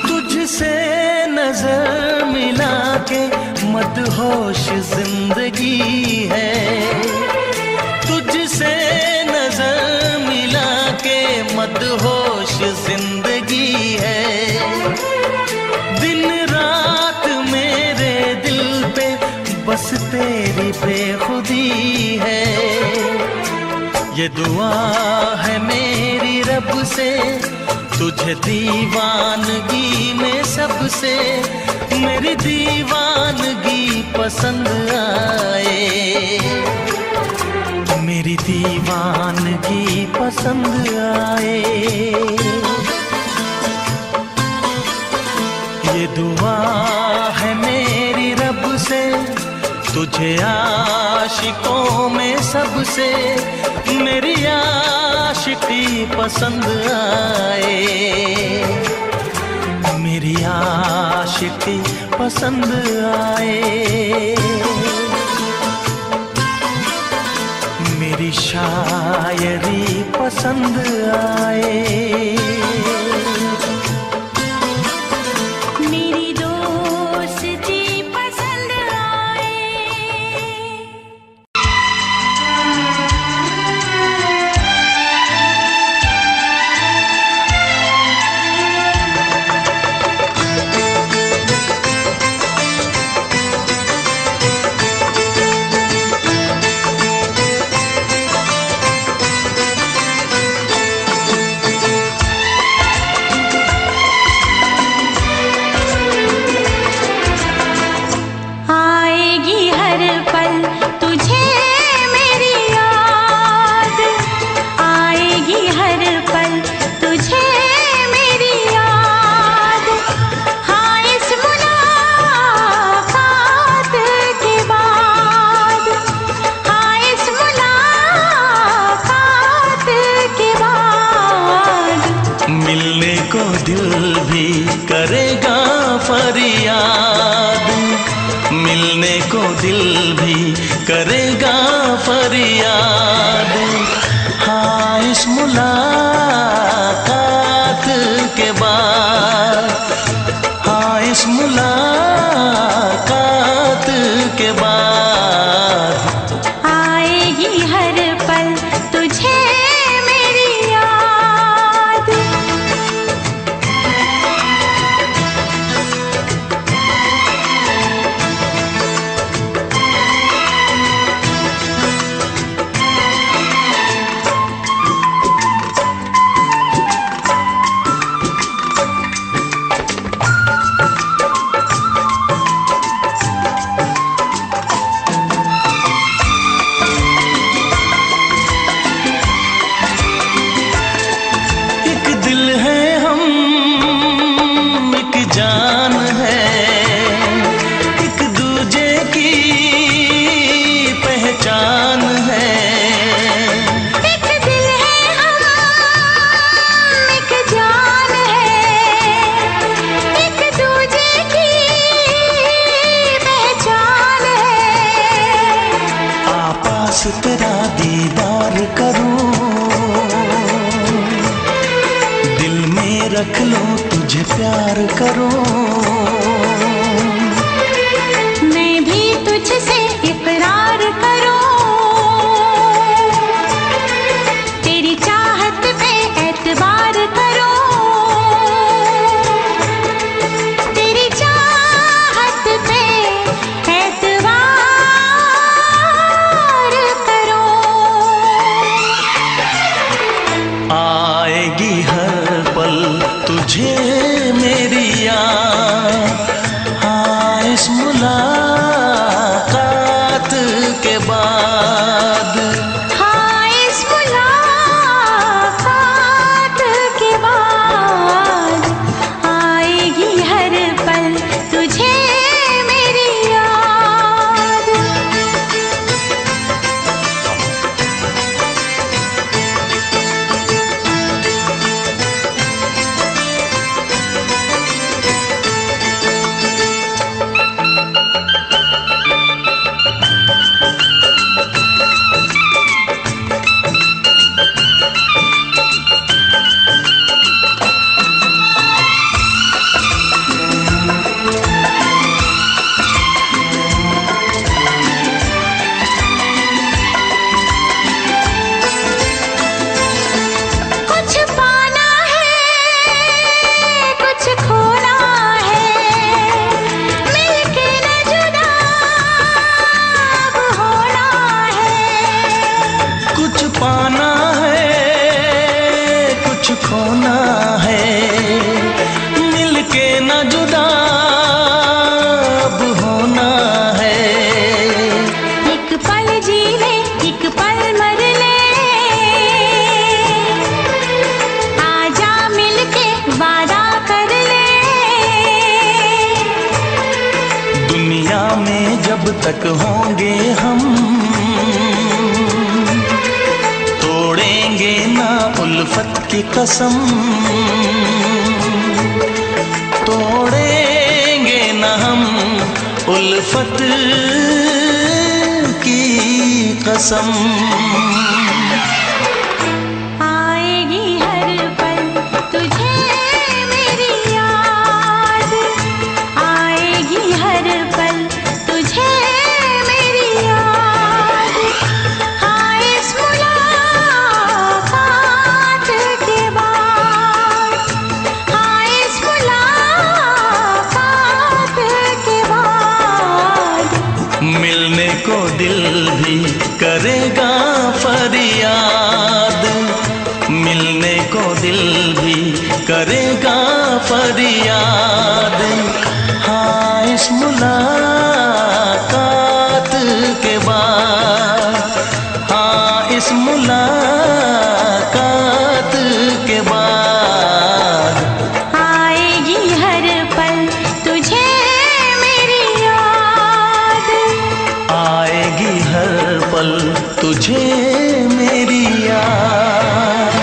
तुझसे नजर मिला के मदहोश जिंदगी है। तुझसे नजर मिला के मदहोश जिंदगी है। दिन रात मेरे दिल पे बस तेरी बेखुदी है। ये दुआ है मेरी रब से, तुझे दीवानगी में सबसे मेरी दीवानगी पसंद आए। मेरी दीवानगी पसंद आए। ये दुआ है मेरी रब से, तुझे आशिकों में सबसे मेरी आशिकी पसंद आए। मेरी आशिकी पसंद आए। मेरी शायरी पसंद आए। मेरी दोस्ती पसंद आए। मिलने को दिल भी करेगा फरियाद। हाँ, इस मुलाकात के बाद, हाँ इस मुलाकात के बाद आएगी हर पल तुझे मेरी याद। एक दिल है हम, एक जान है, एक दूजे की पहचान है। एक दिल है हम, एक जान है, एक दूजे की पहचान है। आपास तेरा दीदार करूं, दिल में रख लो तुझे प्यार करूं। मैं भी तुझसे इकरार करूं, तेरी चाहत पे एतबार करूं, तेरी चाहत पे एतबार करूं। आएगी हर पल तुझे मेरी याद। हाँ, इस मुलाकात के बाद, हाँ, इस मुलाकात के बाद आएगी हर पल तुझे मेरी याद। कुछ पाना है, कुछ खोना है, मिलके न जुदा अब होना है। कुछ पाना है, कुछ खोना है, मिलके न जुदा अब होना है। एक पल जी ले, एक पल मर ले, आजा मिलके वादा कर ले। दुनिया में जब तक होंगे हम, तोड़ेंगे ना उल्फत की कसम, तोड़ेंगे ना हम उल्फत की कसम। आएगी हर पल तुझे मेरी याद, आएगी हर पल तुझे मेरी याद। हाँ, इस मुलाकात के बाद, हाँ, इस मुलाकात के बाद मिलने को दिल भी करेगा फरियाद। मिलने को दिल भी करेगा फरियाद। हाँ, इस मुलाकात के बाद, हाँ इस मुलाकात के बाद आएगी हर पल तुझे मेरी याद। आएगी हर पल तुझे मेरी याद।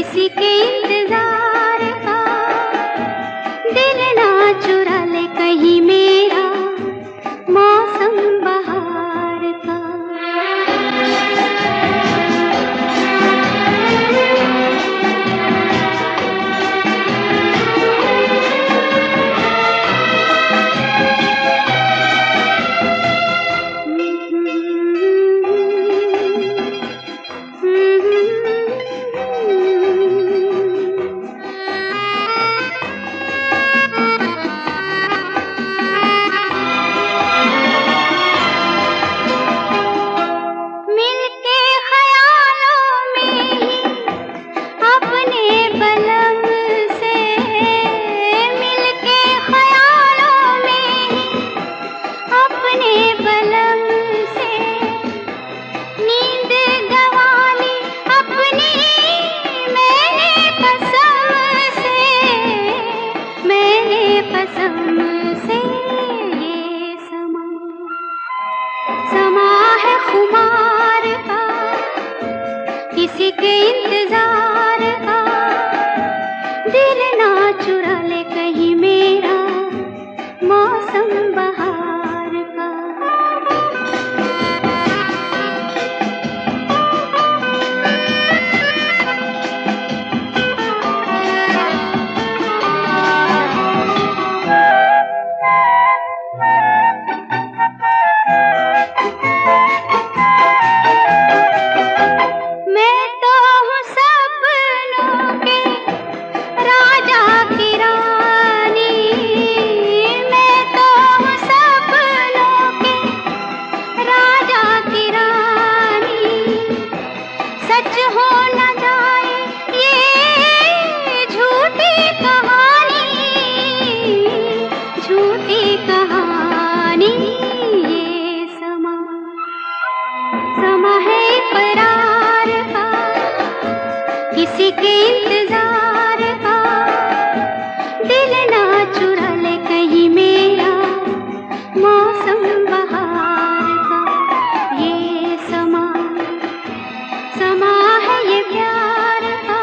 किसी के इंतजार का, दिल ना चुरा ले कहीं मेरा मौसम बहार का। मिलके ख्यालों में ही अपने बलम से, मिलके ख्यालों में ही अपने बलम से, नींद गंवाली अपनी मैंने कसम से, मैंने कसम से। ये समा है खुमार का, किसी के इंतजार का, दिल ना चुरा ले कहीं मेरा मौसम बहार का। मैं तो हूँ सपनों के राजा की रानी, मैं तो हूँ सपनों के राजा की रानी। सच हो न जाए ये झूठी कहानी, झूठी कहानी। ये समा है इकरार का, किसी के इंतजार का, दिल ना चुरा ले कहीं मेरा मौसम बहार का। ये समा है ये प्यार का।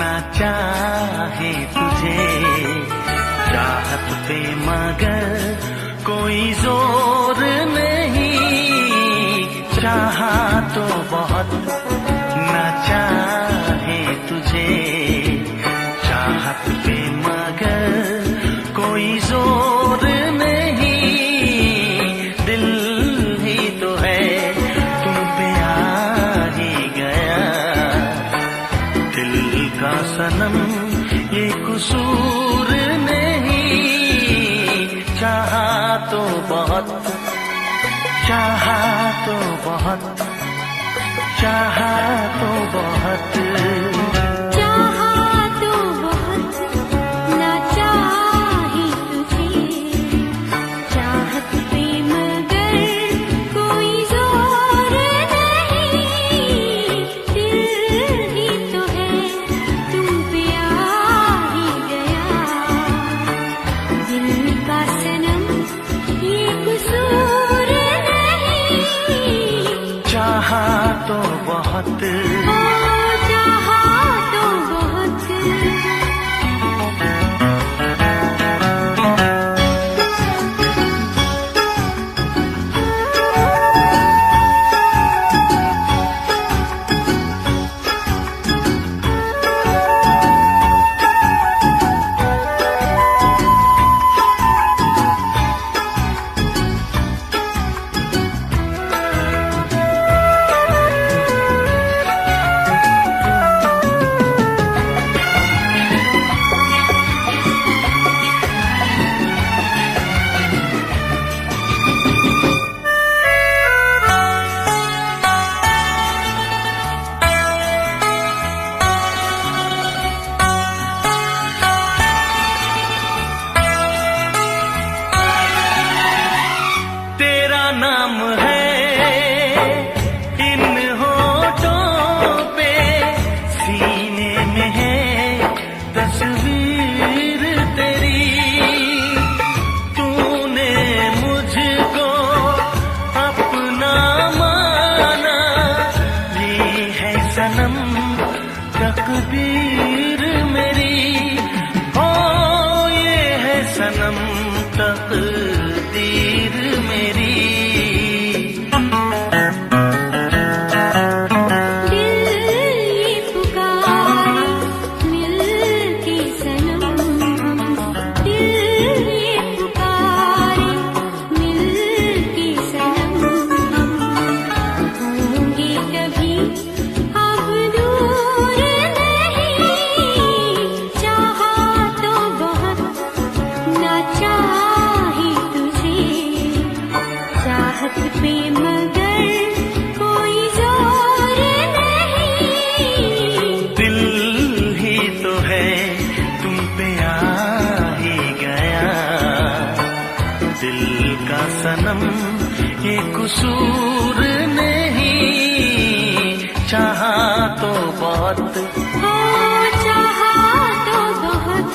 ना चाहे तुझे चाहत पे मगर कोई जोर नहीं, चाहा तो बहुत ना चाहे तुझे चाहत पे मगर कोई जोर नहीं, दिल ही तो है तुम पे आ ही गया, दिल का सनम ये कसूर नहीं, चाहा तो बहुत, चाहा तो बहुत, चाहा तो बहुत, चाहा तो बहुत ना चाहे तुझे चाहत पे मगर कोई जोर नहीं, दिल ही तो है तुम पे आ ही गया, दिल का सनम ये कसूर नहीं, चाहा तो बहुत, चाहा तो बहुत। तेरा नाम है इन होठों पे, सीने में है तस्वीर तेरी, तूने मुझको अपना माना, ये है सनम तकदीर मेरी, ओ ये है सनम तकदीर मेरी, दिल ये पुकारे मिलके सनम, दिल ये पुकारे मिलके सनम, होंगे कभी अब दूर नहीं, चाहा तो बहुत ना चाहे तुझे चाहत पे मगर कोई जोर नहीं, दिल ही तो है तुम पे आ ही गया, दिल का सनम ये कसूर नहीं, चाहा तो बहुत, चाहा तो बहुत।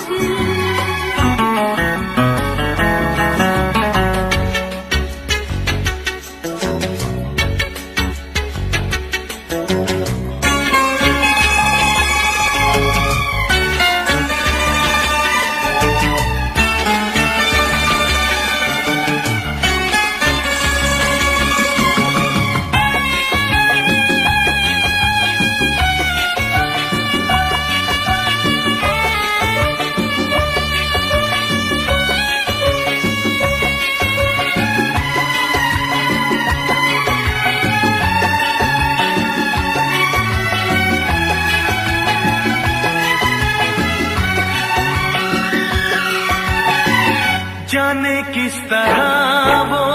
जाने किस तरह वो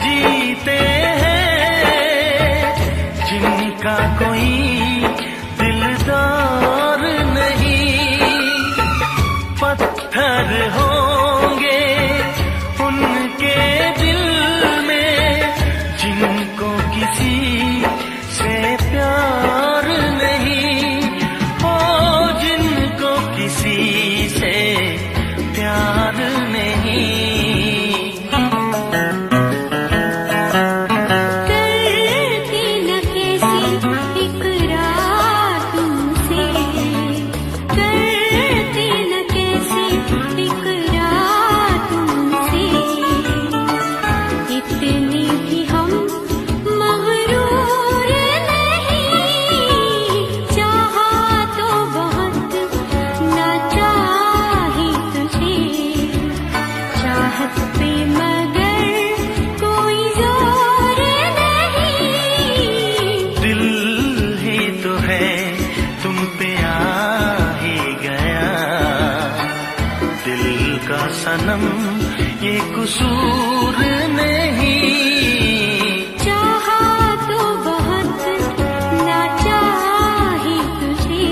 जीते हैं जिनका कोई दिलदार नहीं, पत्थर होंगे उनके दिल में जिनको किसी से प्यार नहीं, ओ जिनको किसी से प्यार नहीं, करती न कैसी सनम ये कसूर नहीं। चाहा तो बहुत ना चाही तुझे,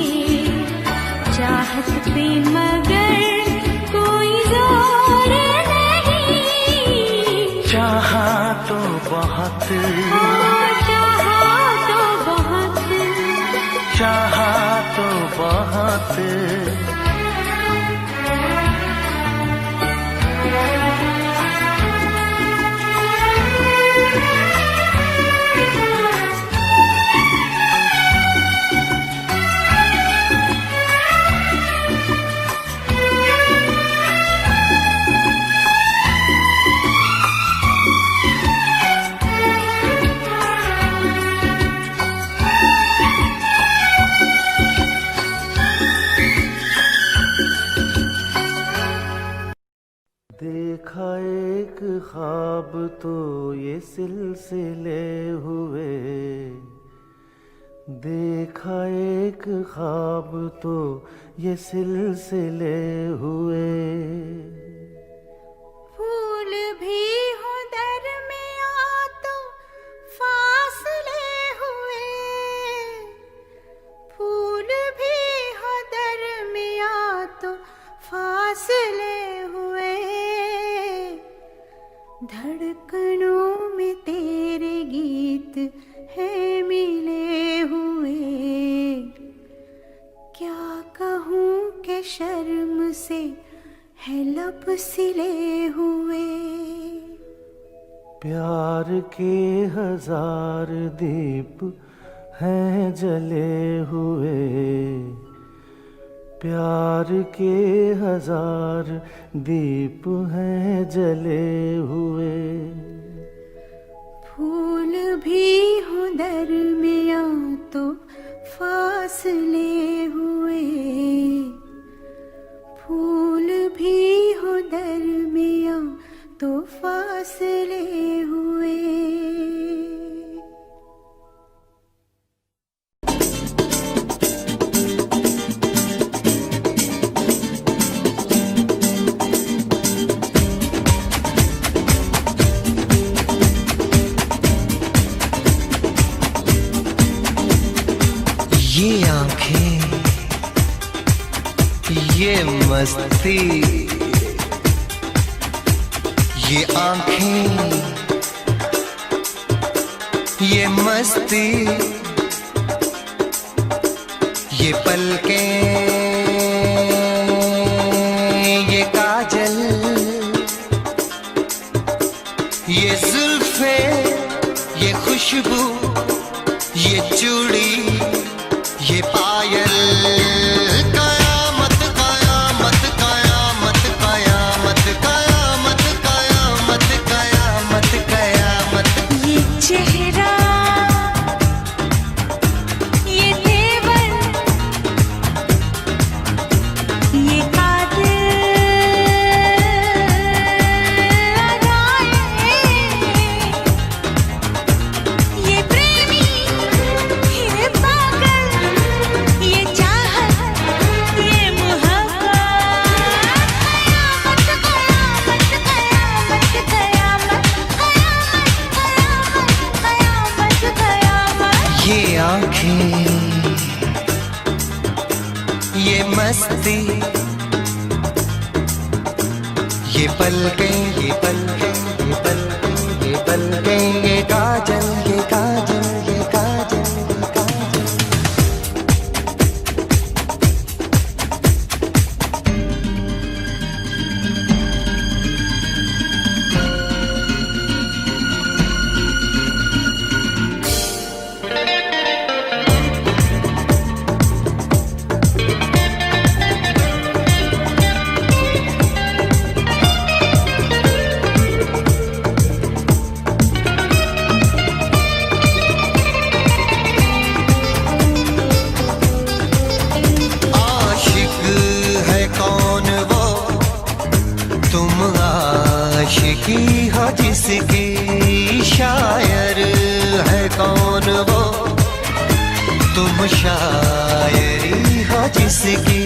चाहत पे मगर कोई जोर नहीं। चाहा तो बहुत, चाहा तो बहुत, चाहा तो बहुत। देखा एक ख्वाब तो ये सिलसिले हुए, देखा एक ख्वाब तो ये सिलसिले हुए। फूल भी हो दरमिया तो फासले हुए, फूल भी हो दरमिया तो फासले हुए। धड़कनों में तेरे गीत है मिले हुए। क्या कहूँ कि शर्म से है लब सिले हुए। प्यार के हजार दीप हैं जले हुए, प्यार के हजार दीप हैं जले हुए। फूल भी हो दरमिया तो फासले हुए, फूल भी हो दरमिया तो फासले हुए। ये आंखें, ये मस्ती, ये आंखें, ये मस्ती, ये पलकें, ये काजल, ये जुल्फे, ये खुशबू, ये चूड़ी, ये पायल। कयामत कयामत कयामत कयामत कयामत कयामत कयामत कयामत। ये चेहरा, ये तेवर, ये ये प्रेमी, ये पागल, ये चाहत, ये मोहब्बत। कयामत कयामत कयामत कयामत कयामत कयामत। ये आंखें, ये मस्ती, ये पलकें, ये पलकें, ये पलकें, ये पलकें, ये काजल, ये काजल, ये काजल, ये काजल। आशिकी हो जिसकी, शायर है कौन वो, तुम शायरी हो जिसकी।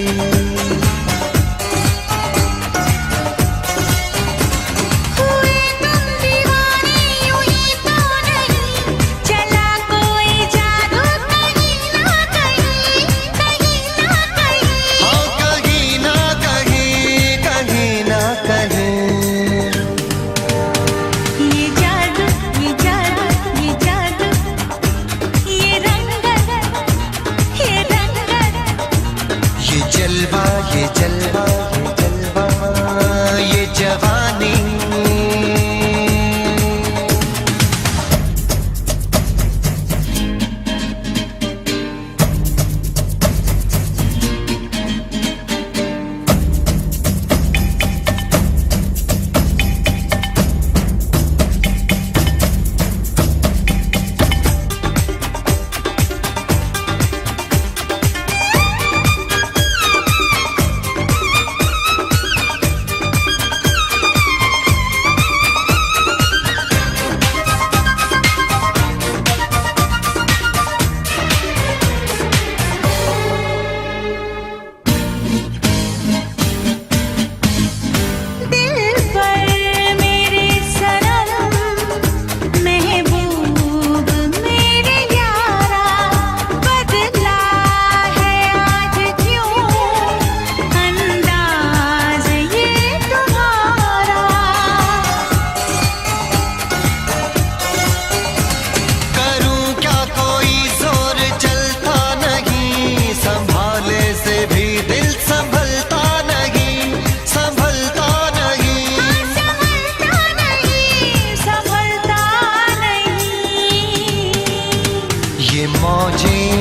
मौजें,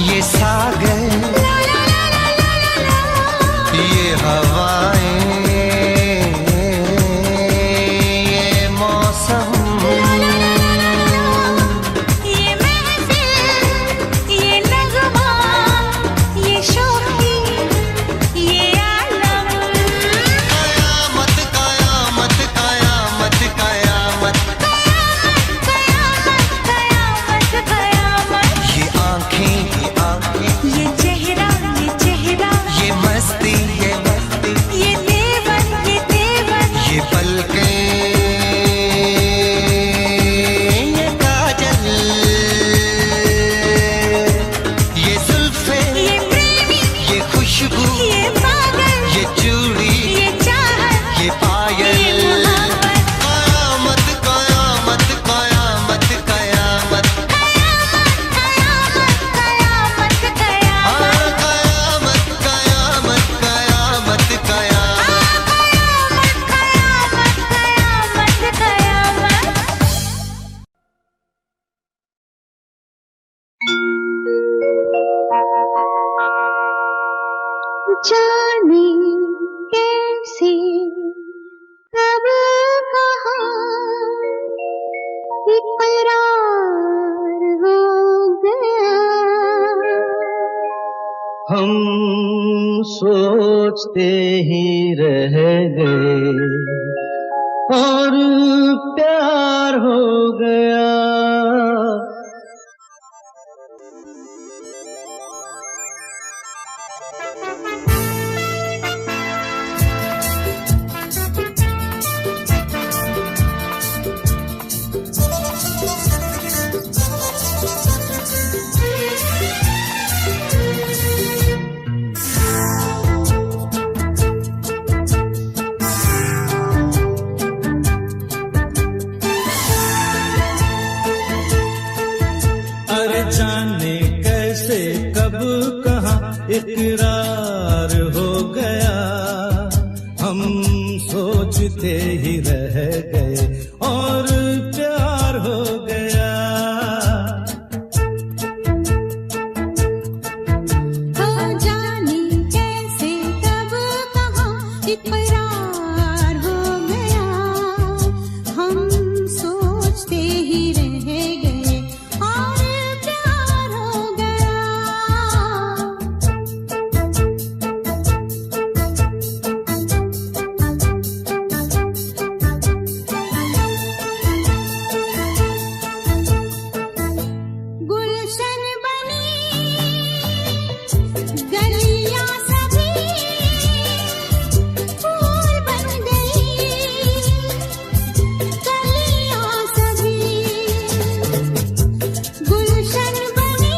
ये सागर, ये हवाएं, ये मौसम, ये महफिल, ये नगमा, ये शोखी, ये आलम। कयामत कयामत कयामत कयामत, कयामत कयामत, ये आंखें, ये चेहरा, ये मस्ती, ये मस्ती, ये देवर, ये पलकें, ये काजल, ये जुल्फें, ये प्रेमी, ये खुशबू, ये पागल, ये चूड़ी, ये चाहत, ये पायल। ये मोहब्बत। कयामत कयामत कयामत कयामत, कयामत कयामत हाँ, कयामत कयामत कयामत कयामत। कयामत। जाने कैसे कब कहाँ इकरार हो गया। हम सोचते ही रह गए और प्यार हो गया। अरे जाने कैसे कब कहाँ इकरार हो गया। हम सोचते ही रह गए और प्यार हो गया। जाने कैसे कब कहाँ इकरार हो गया। हम सोचते ही रह गए और प्यार हो गया। गुलशन बनी गलियां सभी फूल बन गई। गलियां सभी गुलशन बनी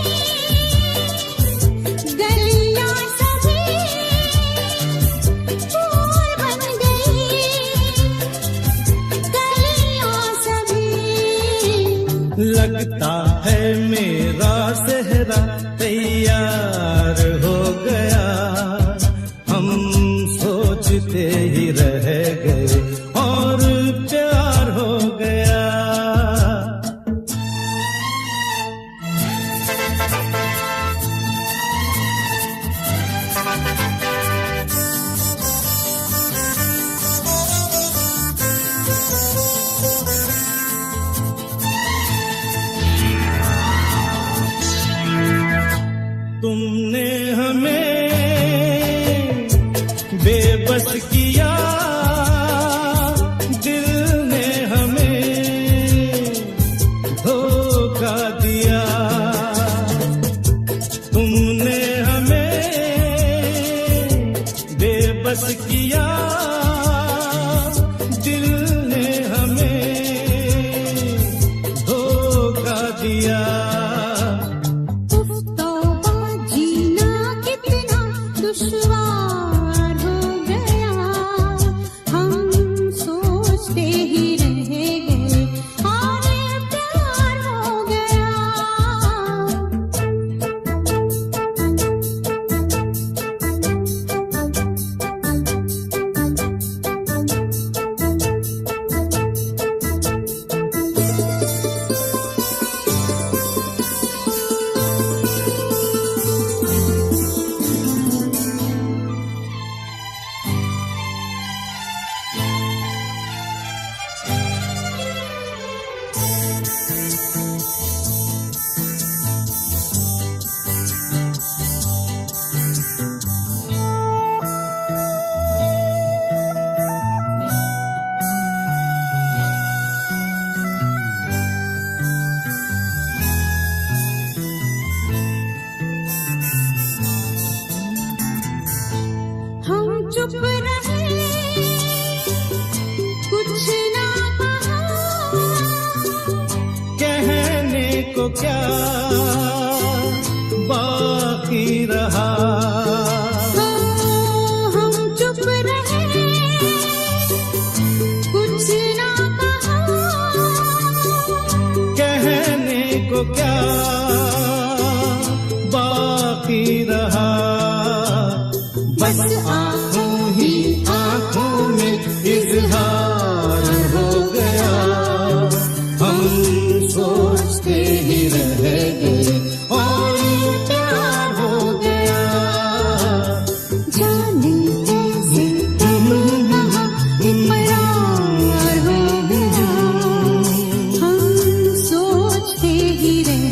गलियां सभी फूल बन गई। गलियां सभी लगता है मेरा सेहरा तैयार हो गया। हम सोचते ही रह गए और प्यार हो गया। तुमने हमें बेबस किया, दिल ने हमें धोखा दिया। तुमने हमें बेबस किया, दिल ने हमें धोखा दिया। तौबा जीना कितना दुश्वार हो गया। हम सोचते ही रह गए और प्यार हो गया। को क्या बाकी रहा। हम चुप रहे, कुछ ना कहा, कहने को क्या बाकी रहा। बस आंखों ही आंखों में इजहार हो गया, हम सोचते ही रह गए और प्यार हो गया। जाने कैसे तुम कहाँ इकरार हो गया, हम सोचते ही रह